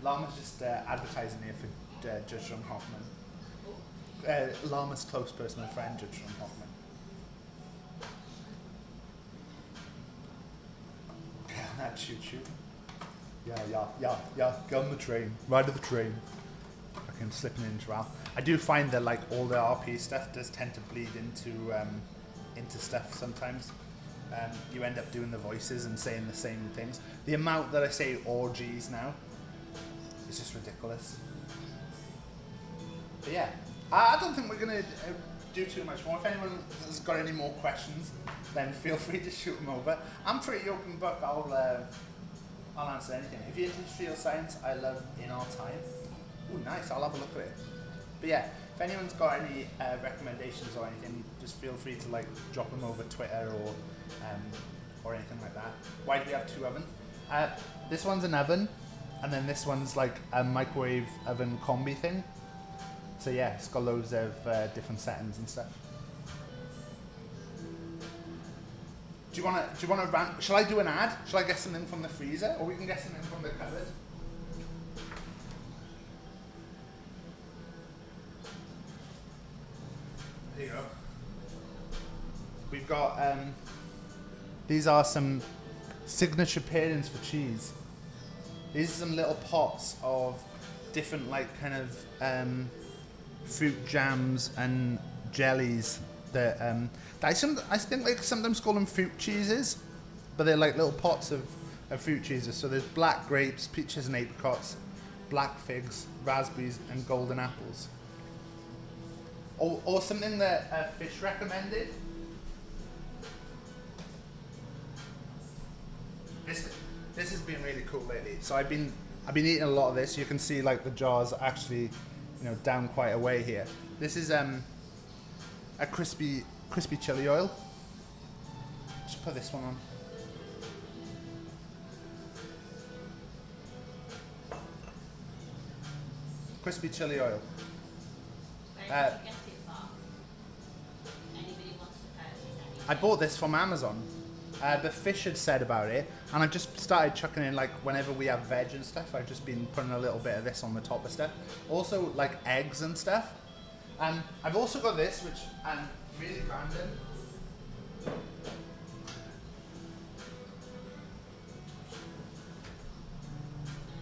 Speaker 5: Llama's just advertising here for Judge John Hoffman. Llama's close personal friend, Judge John Hoffman. That choo choo. Yeah. Get on the train. Ride to the train. Fucking slipping into Ralph. I do find that like all the RP stuff does tend to bleed into stuff sometimes. You end up doing the voices and saying the same things. The amount that I say orgies now is just ridiculous. But yeah, I don't think we're gonna do too much more. If anyone has got any more questions, then feel free to shoot them over. I'm pretty open book. I'll answer anything. If you're into history or science, I love In Our Time. Ooh, nice. I'll have a look at it. But yeah, if anyone's got any recommendations or anything, just feel free to like drop them over Twitter or anything like that. Why do we have two ovens? This one's an oven, and then this one's like a microwave oven combi thing. So yeah, it's got loads of different settings and stuff. Do you want to rant? Shall I do an ad? Shall I get something from the freezer, or we can get something from the cupboard? There you go. We've got these are some signature pairings for cheese. These are some little pots of different like kind of fruit jams and jellies that I think like sometimes call them fruit cheeses, but they're like little pots of fruit cheeses. So there's black grapes, peaches and apricots, black figs, raspberries and golden apples. Or something that Fish recommended. This has been really cool lately. So I've been eating a lot of this. You can see like the jars actually, down quite a way here. This is a crispy chili oil. Just put this one on. Crispy chili oil. I bought this from Amazon. But Fish had said about it, and I've just started chucking in, like, whenever we have veg and stuff, I've just been putting a little bit of this on the top of stuff. Also, like, eggs and stuff. I've also got this, which really random.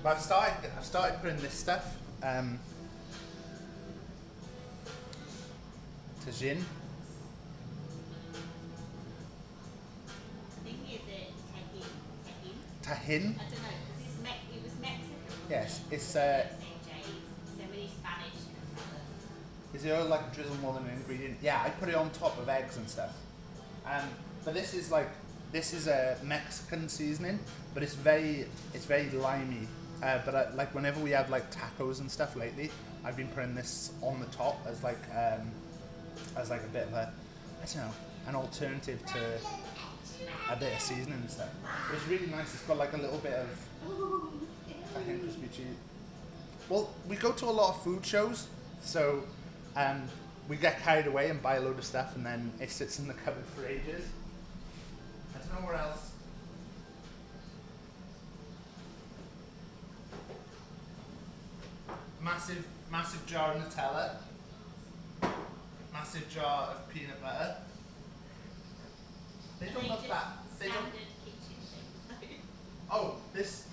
Speaker 5: But I've started putting this stuff. Tajin. Tahin?
Speaker 15: I don't know, because it was Mexican.
Speaker 5: Yes, it's
Speaker 15: so many Spanish.
Speaker 5: Is the oil like a drizzle more than an ingredient? Yeah, I put it on top of eggs and stuff. But this is a Mexican seasoning, but it's very limey. But like whenever we have like tacos and stuff lately, I've been putting this on the top as like a bit of a, I don't know, an alternative to a bit of seasoning and stuff. But it's really nice. It's got like a little bit of Tahin crispy cheese. Well, we go to a lot of food shows, so we get carried away and buy a load of stuff, and then it sits in the cupboard for ages. I don't know where else. massive jar of Nutella, massive jar of peanut butter. They don't look that. They don't. Oh, this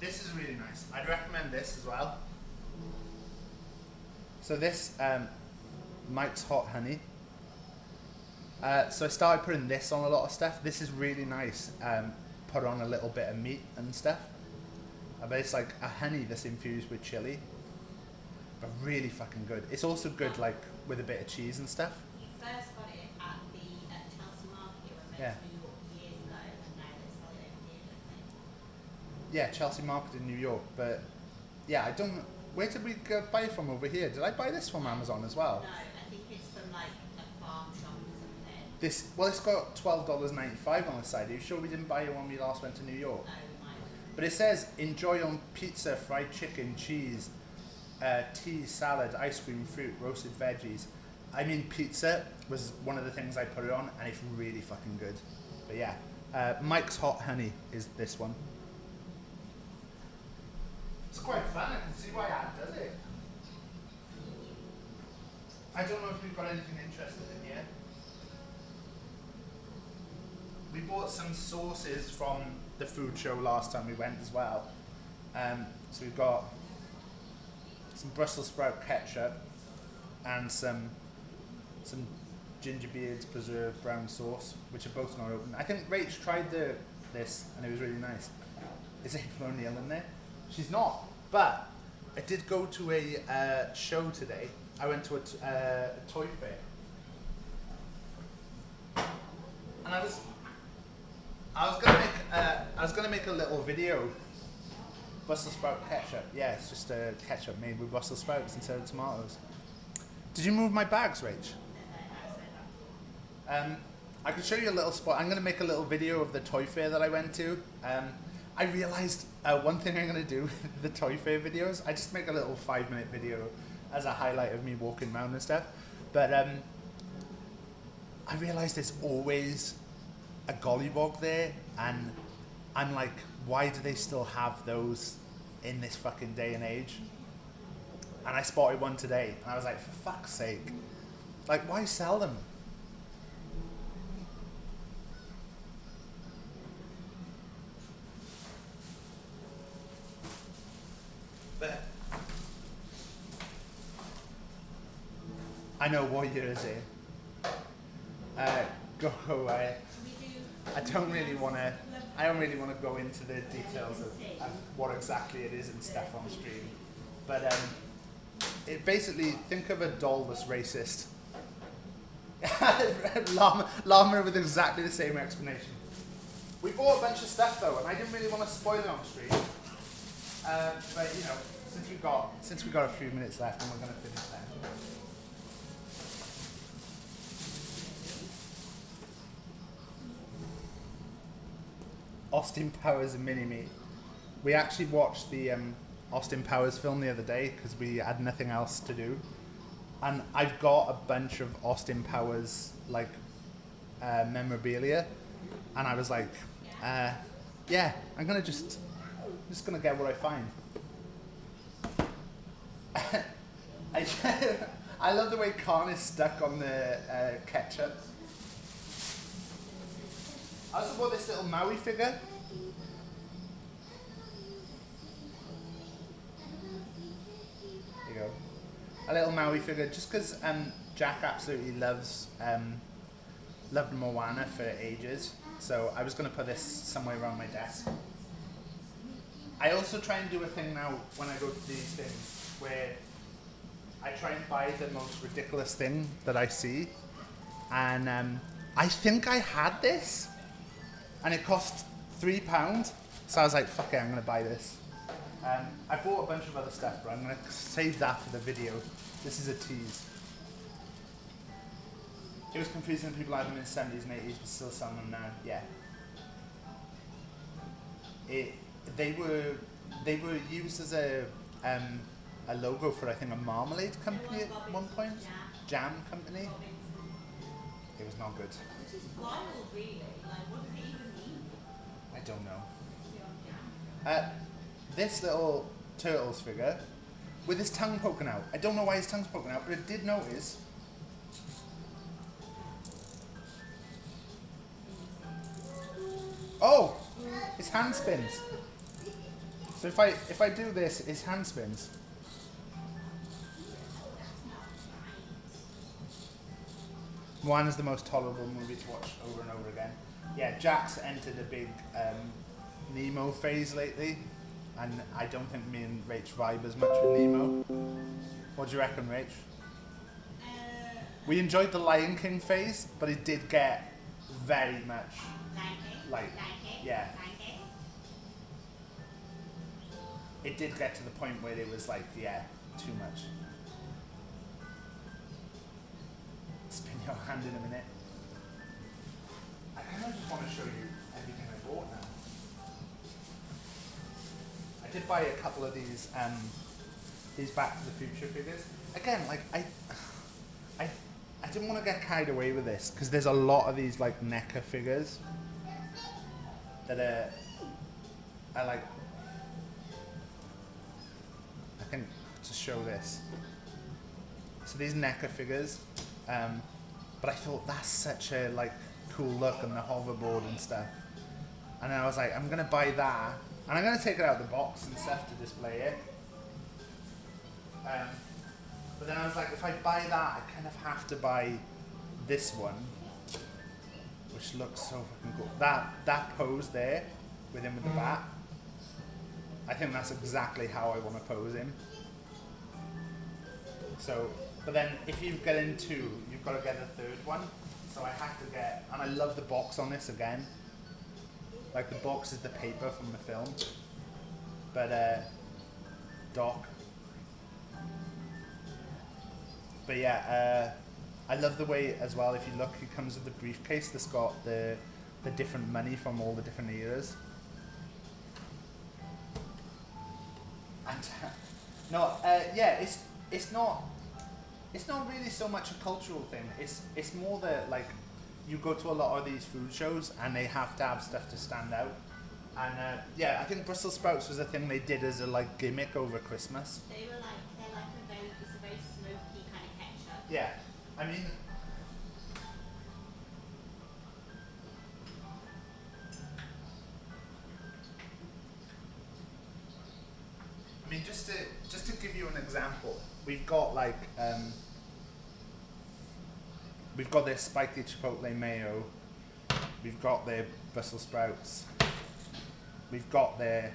Speaker 5: is really nice. I'd recommend this as well. So this Mike's Hot Honey. So I started putting this on a lot of stuff. This is really nice. Put on a little bit of meat and stuff. But it's like a honey that's infused with chili. But really fucking good. It's also good like with a bit of cheese and stuff.
Speaker 15: You first got it at Chelsea Market when we went to New York years ago, and now they sell it over here, don't they?
Speaker 5: Yeah, Chelsea Market in New York. But yeah, I don't. Where did we go buy it from over here? Did I buy this from Amazon as well?
Speaker 15: No, I think it's from like a farm shop or something.
Speaker 5: This, well, it's got $12.95 on the side. Are you sure we didn't buy it when we last went to New York?
Speaker 15: No, we might.
Speaker 5: But it says, enjoy on pizza, fried chicken, cheese, tea, salad, ice cream, fruit, roasted veggies. I mean, pizza was one of the things I put it on, and it's really fucking good. But yeah, Mike's Hot Honey is this one. It's quite fun. I can see why Ad does it. I don't know if we've got anything interesting in here. We bought some sauces from the food show last time we went as well. So we've got some Brussels sprout ketchup and some ginger beards preserved brown sauce, which are both not open. I think Rach tried this and it was really nice. Is April O'Neil in there? She's not, but I did go to a show today. I went to a toy fair, and I was gonna make a little video. Brussels sprout ketchup. Yeah, it's just a ketchup made with Brussels sprouts instead of tomatoes. Did you move my bags, Rach? I can show you a little spot. I'm gonna make a little video of the toy fair that I went to. I realized one thing I'm gonna do with the toy fair videos. I just make a little 5-minute video as a highlight of me walking around and stuff. But I realized there's always a gollywog there, and I'm like, why do they still have those in this fucking day and age? And I spotted one today, and I was like, for fuck's sake, like, why sell them? But I know what year is it. Go away. I don't really want to go into the details of what exactly it is and stuff on stream. But it basically, think of a doll that's racist. Llama with exactly the same explanation. We bought a bunch of stuff though, and I didn't really want to spoil it on stream. But you know, since we got a few minutes left, and we're going to finish that. Austin Powers and Mini-Me. We actually watched the Austin Powers film the other day because we had nothing else to do, and I've got a bunch of Austin Powers like memorabilia, and I was like, yeah, I'm just gonna get what I find. I love the way Khan is stuck on the ketchup. I also bought this little Maui figure. There you go. A little Maui figure, just because Jack absolutely loved Moana for ages. So I was going to put this somewhere around my desk. I also try and do a thing now when I go to these things where I try and buy the most ridiculous thing that I see. And I think I had this. And it cost £3, so I was like, fuck it, I'm gonna buy this. I bought a bunch of other stuff, but I'm gonna save that for the video. This is a tease. It was confusing, people had them in the 70s and 80s, but still selling them now, yeah. They were used as a logo for, I think, a marmalade company at one point. Jam company. It was not good.
Speaker 15: Which is wild, really. Like, what does it even mean?
Speaker 5: I don't know. This little Turtles figure, with his tongue poking out. I don't know why his tongue's poking out, but I did notice. Oh, his hand spins. So if I do this, his hand spins. Moana's the most tolerable movie to watch over and over again. Yeah, Jack's entered a big Nemo phase lately, and I don't think me and Rach vibe as much with Nemo. What do you reckon, Rach? We enjoyed the Lion King phase, but it did get very much like, yeah. It did get to the point where it was like, yeah, too much. Spin your hand in a minute. I kind of just want to show you everything I bought now. I did buy a couple of these Back to the Future figures. Again, like I didn't want to get carried away with this because there's a lot of these like NECA figures that are like. I think to show this. So these NECA figures, but I thought that's such a like cool look and the hoverboard and stuff. And then I was like, I'm gonna buy that, and I'm gonna take it out of the box and stuff to display it. But then I was like, if I buy that, I kind of have to buy this one, which looks so fucking cool. That pose there, with him with the bat. I think that's exactly how I want to pose him. So, but then if you get in two, you've got to get a third one. So I have to get, and I love the box on this again. Like the box is the paper from the film. But, Doc. But yeah, I love the way as well, if you look, it comes with the briefcase that's got the different money from all the different eras. And yeah, it's not really so much a cultural thing. It's more that like you go to a lot of these food shows and they have to have stuff to stand out. And yeah, I think Brussels sprouts was a thing they did as a like gimmick over Christmas.
Speaker 15: They're like it's a very smoky kind of ketchup.
Speaker 5: Yeah, I mean. I mean, just to give you an example, we've got like we've got their spiky chipotle mayo, we've got their Brussels sprouts, we've got their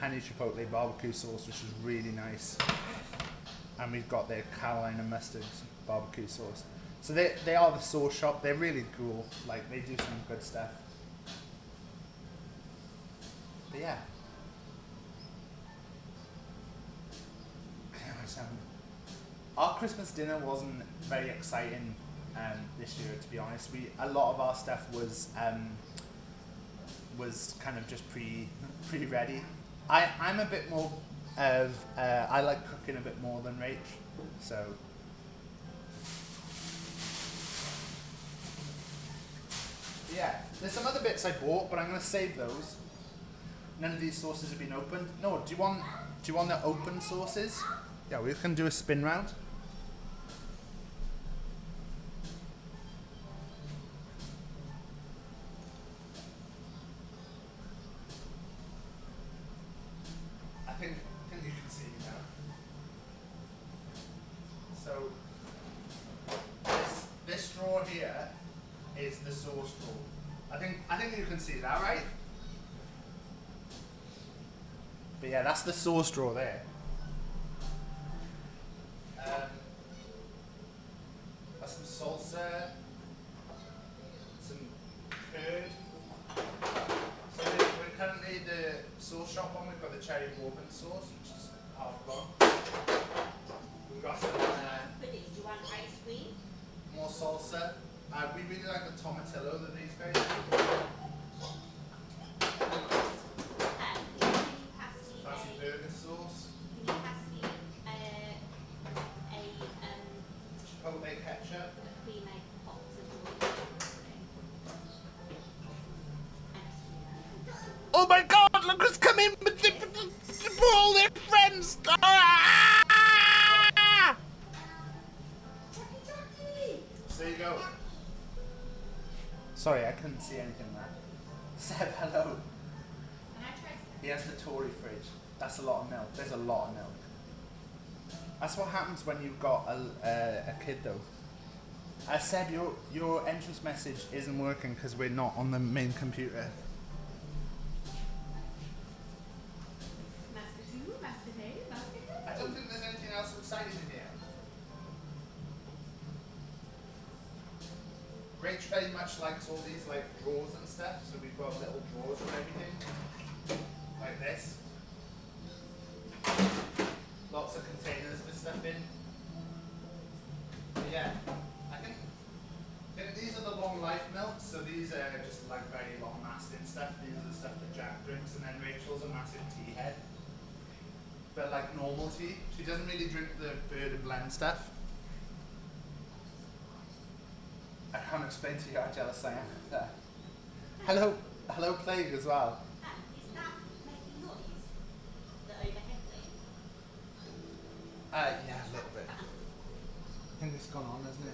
Speaker 5: honey chipotle barbecue sauce, which is really nice, and we've got their Carolina mustard barbecue sauce. So they are the sauce shop. They're really cool. Like they do some good stuff. But yeah. Our Christmas dinner wasn't very exciting this year, to be honest. A lot of our stuff was kind of just pre-ready. I'm a bit more of I like cooking a bit more than Rach, so. Yeah, there's some other bits I bought, but I'm gonna save those. None of these sauces have been opened. No, do you want the open sauces? Yeah, we can do a spin round. I think you can see me now. So this straw here is the sauce straw. I think you can see that, right? But yeah, that's the sauce straw there. That's some salsa, some curd. So we're currently the sauce shop one. We've got the cherry bourbon sauce, which is half gone. We've got some
Speaker 15: Pudding. Do you want ice cream?
Speaker 5: more salsa. We really like the tomatillo that these guys do. Fancy burger sauce.
Speaker 15: Can you pass me
Speaker 5: Chipotle ketchup.
Speaker 15: a pre-made pot
Speaker 12: Oh my god, look who's come in with all their friends! Ah!
Speaker 5: Sorry, I couldn't see anything there. Seb, hello. He has the Tory fridge. That's a lot of milk. There's a lot of milk. That's what happens when you've got a kid, though. Seb, your entrance message isn't working because we're not on the main computer. I don't think there's anything else exciting in here. Rach very much likes all these like drawers and stuff, so we've got little drawers for everything, like this. Lots of containers with stuff in. But yeah, I think these are the long life milks, so these are just like very long lasting stuff. These are the stuff that Jack drinks, and then Rachel's a massive tea head. But like normal tea, she doesn't really drink the bird and blend stuff. I can't explain to you how jealous I am of that. Hello Plague as well.
Speaker 15: Is that making noise? The overhead thing?
Speaker 5: Yeah, a little bit. I think it's gone on, hasn't it?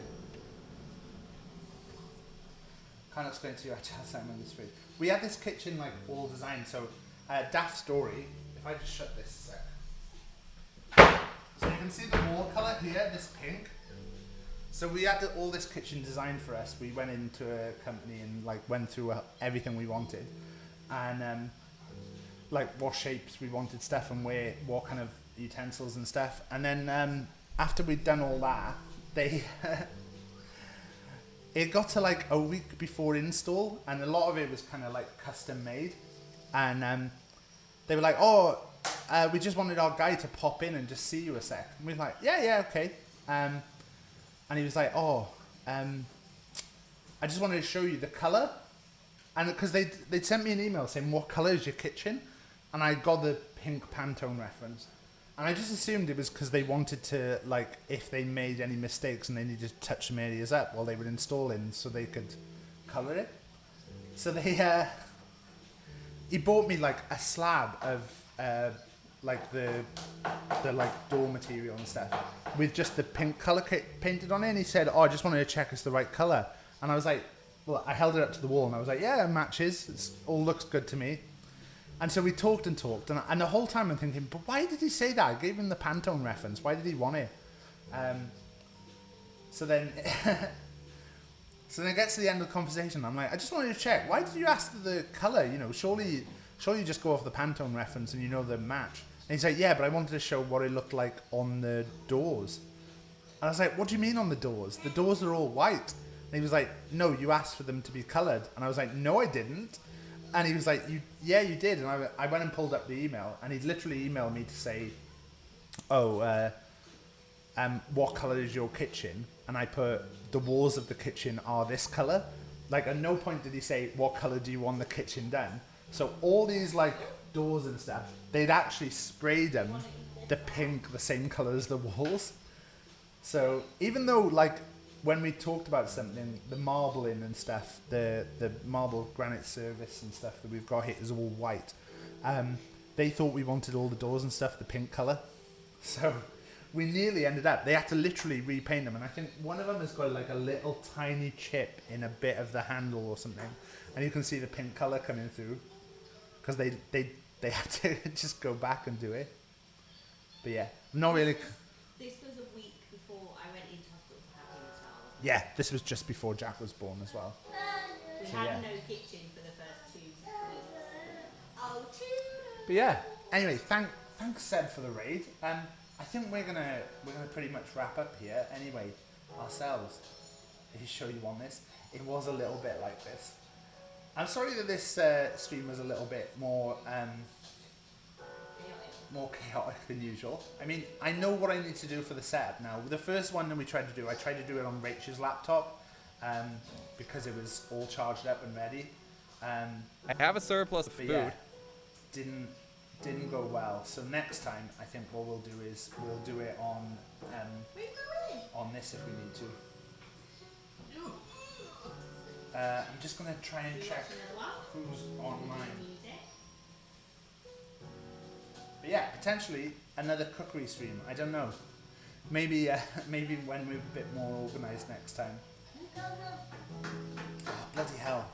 Speaker 5: Can't explain to you how jealous I am of this food. We had this kitchen like all designed, so daft story. If I just shut this a sec. So you can see the wall colour here, this pink. So we had all this kitchen designed for us. We went into a company and like went through everything we wanted, and like what shapes we wanted stuff and what kind of utensils and stuff. And then after we'd done all that, they it got to like a week before install, and a lot of it was kind of like custom made. And they were like, "Oh, we just wanted our guy to pop in and just see you a sec." And we were like, "Yeah, okay." And he was like, "Oh, I just wanted to show you the colour," and because they'd sent me an email saying, "What colour is your kitchen?" And I got the pink Pantone reference, and I just assumed it was because they wanted to, like, if they made any mistakes and they needed to touch some areas up while they were installing, so they could colour it. So he bought me like a slab of like the like door material and stuff with just the pink colour painted on it, and he said, "Oh, I just wanted to check it's the right colour." And I was like, well, I held it up to the wall and I was like, "Yeah, it matches, it all looks good to me." And so we talked and the whole time I'm thinking, but why did he say that? I gave him the Pantone reference, why did he want it? So then it gets to the end of the conversation, I'm like, "I just wanted to check, why did you ask for the colour? You know, surely you just go off the Pantone reference and you know the match." And he's like, "Yeah, but I wanted to show what it looked like on the doors." And I was like, "What do you mean on the doors? The doors are all white." And he was like, "No, you asked for them to be coloured." And I was like, "No, I didn't." And he was like, "Yeah, you did." And I went and pulled up the email, and he'd literally emailed me to say, "Oh, what colour is your kitchen?" And I put, "The walls of the kitchen are this colour." Like, at no point did he say, "What colour do you want the kitchen done?" So all these like doors and stuff, they'd actually sprayed them the pink, the same colour as the walls. So even though like when we talked about something, the marbling and stuff, the marble granite service and stuff that we've got here is all white, they thought we wanted all the doors and stuff the pink colour. So we nearly ended up, they had to literally repaint them, and I think one of them has got like a little tiny chip in a bit of the handle or something, and you can see the pink colour coming through because they had to just go back and do it. But yeah, not really.
Speaker 15: This was a week before I went into hospital for having as well.
Speaker 5: Yeah, this was just before Jack was born as well.
Speaker 15: We
Speaker 5: So,
Speaker 15: had
Speaker 5: yeah.
Speaker 15: no kitchen for the first 2 weeks. Oh,
Speaker 5: But yeah, anyway, thanks Seb for the raid. I think we're gonna pretty much wrap up here anyway ourselves. If you show you on this, it was a little bit like this. I'm sorry that this stream was a little bit more chaotic than usual. I mean, I know what I need to do for the setup now. The first one that we tried to do, I tried to do it on Rachel's laptop because it was all charged up and ready.
Speaker 16: I have a surplus of food.
Speaker 5: Yeah, didn't go well. So next time, I think what we'll do is we'll do it on this if we need to. I'm just gonna try and check who's online. But yeah, potentially another cookery stream. I don't know. Maybe when we're a bit more organised next time. Bloody hell.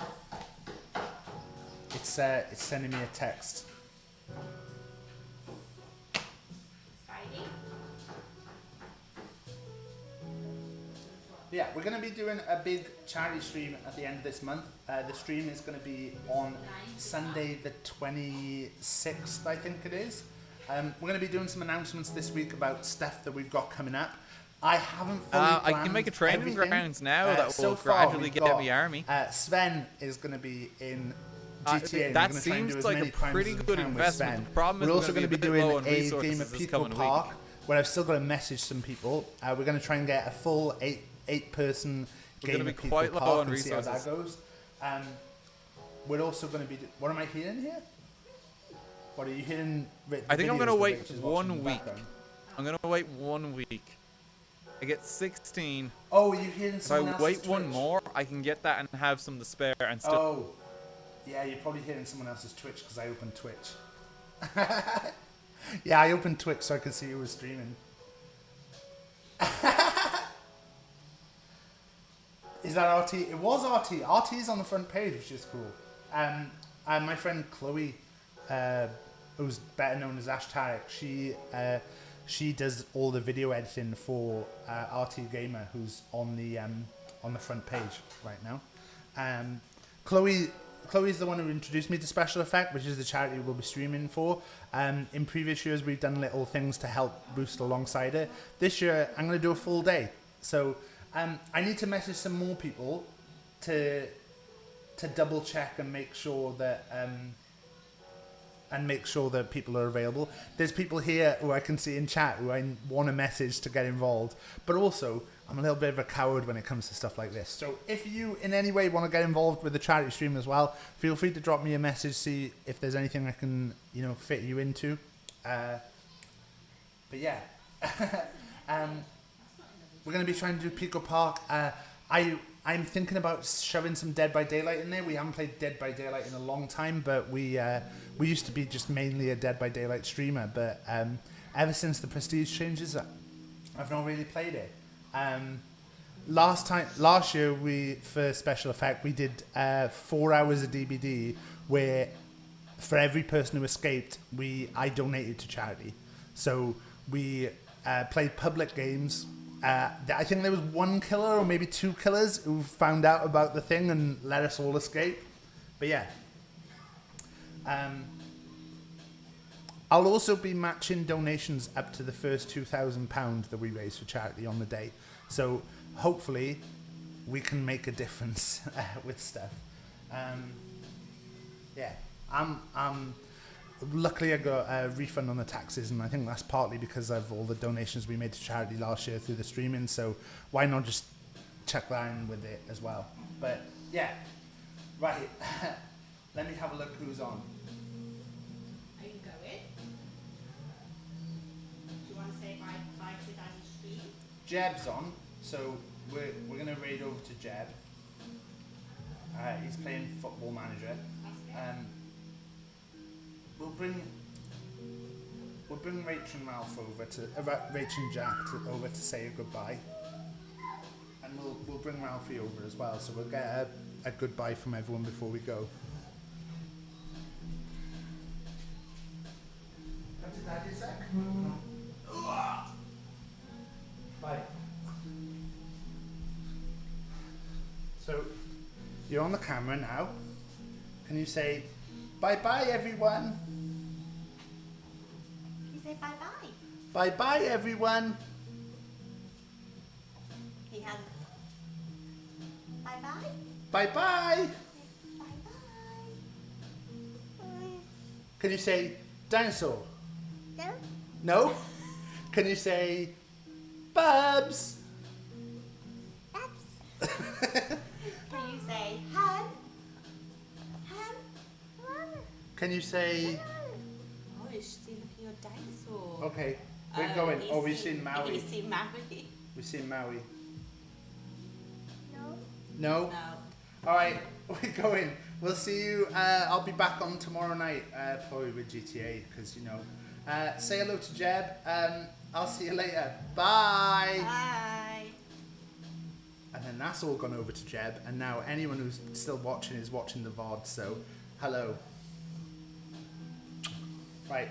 Speaker 5: It's sending me a text. Yeah, we're going to be doing a big charity stream at the end of this month. The stream is going to be on Sunday the 26th, I think it is. We're going to be doing some announcements this week about stuff that we've got coming up. I haven't fully
Speaker 16: I can make a training grounds now that will gradually get me army.
Speaker 5: Sven is going to be in GTA.
Speaker 16: That seems like a pretty good investment. The problem is
Speaker 5: we're also going to be doing a game of People Park,
Speaker 16: week.
Speaker 5: where I've still got to message some people. We're going to try and get a full eight-person game of People Park and see how that goes. We're also going to be... What am I hearing here? What are you hearing?
Speaker 16: I think I'm going to wait 1 week. I'm going to wait 1 week. I get 16.
Speaker 5: Oh, are you hearing someone else's
Speaker 16: If I wait
Speaker 5: Twitch?
Speaker 16: one more, I can get that and have some to spare and still...
Speaker 5: Oh. Yeah, you're probably hearing someone else's Twitch because I opened Twitch. Yeah, I opened Twitch so I could see who was streaming. Is that RT? It was RT. RT is on the front page, which is cool. And my friend Chloe, who's better known as Ash Tarek, she does all the video editing for RT Gamer, who's on the front page right now. Chloe's the one who introduced me to Special Effect, which is the charity we'll be streaming for. In previous years, we've done little things to help boost alongside it. This year, I'm going to do a full day. So I need to message some more people to double check and make sure that people are available. There's people here who I can see in chat who I want to message to get involved, but also I'm a little bit of a coward when it comes to stuff like this. So if you in any way want to get involved with the charity stream as well, feel free to drop me a message, see if there's anything I can, fit you into. But yeah, we're going to be trying to do Pico Park. I'm thinking about shoving some Dead by Daylight in there. We haven't played Dead by Daylight in a long time, but we used to be just mainly a Dead by Daylight streamer. But ever since the Prestige changes, I've not really played it. Last year for Special Effect we did 4 hours of DBD where for every person who escaped I donated to charity. So we played public games. I think there was one killer or maybe two killers who found out about the thing and let us all escape. But yeah. I'll also be matching donations up to the first £2,000 that we raise for charity on the day. So hopefully we can make a difference with stuff. Yeah. Luckily I got a refund on the taxes, and I think that's partly because of all the donations we made to charity last year through the streaming, so why not just check that in with it as well. But yeah, right. Let me have a look who's on.
Speaker 15: Are you going? Do you want to say bye to Danny Stream?
Speaker 5: Jeb's on, so we're going to raid over to Jeb. He's playing Football Manager. We'll bring Rach and Ralph over to Rach and Jack over to say a goodbye, and we'll bring Ralphie over as well. So we'll get a goodbye from everyone before we go. Bye. So you're on the camera now. Can you say bye bye everyone?
Speaker 15: Can you say bye bye?
Speaker 5: Bye bye everyone.
Speaker 15: He has. Bye bye.
Speaker 5: Bye bye.
Speaker 15: Bye bye.
Speaker 5: Can you say dinosaur?
Speaker 15: No.
Speaker 5: No? Can you say Bubs?
Speaker 15: Bubs. Can you say hug?
Speaker 5: Can you say...
Speaker 15: Oh, you should see your dinosaur.
Speaker 5: Okay, we're going. Oh, we've seen Maui.
Speaker 15: You've seen Maui.
Speaker 5: We've seen Maui.
Speaker 15: No.
Speaker 5: No?
Speaker 15: No.
Speaker 5: Alright, we're going. We'll see you. I'll be back on tomorrow night, probably with GTA, because, say hello to Jeb. I'll see you later. Bye.
Speaker 15: Bye.
Speaker 5: And then that's all gone over to Jeb, and now anyone who's still watching is watching the VOD, so hello. Right.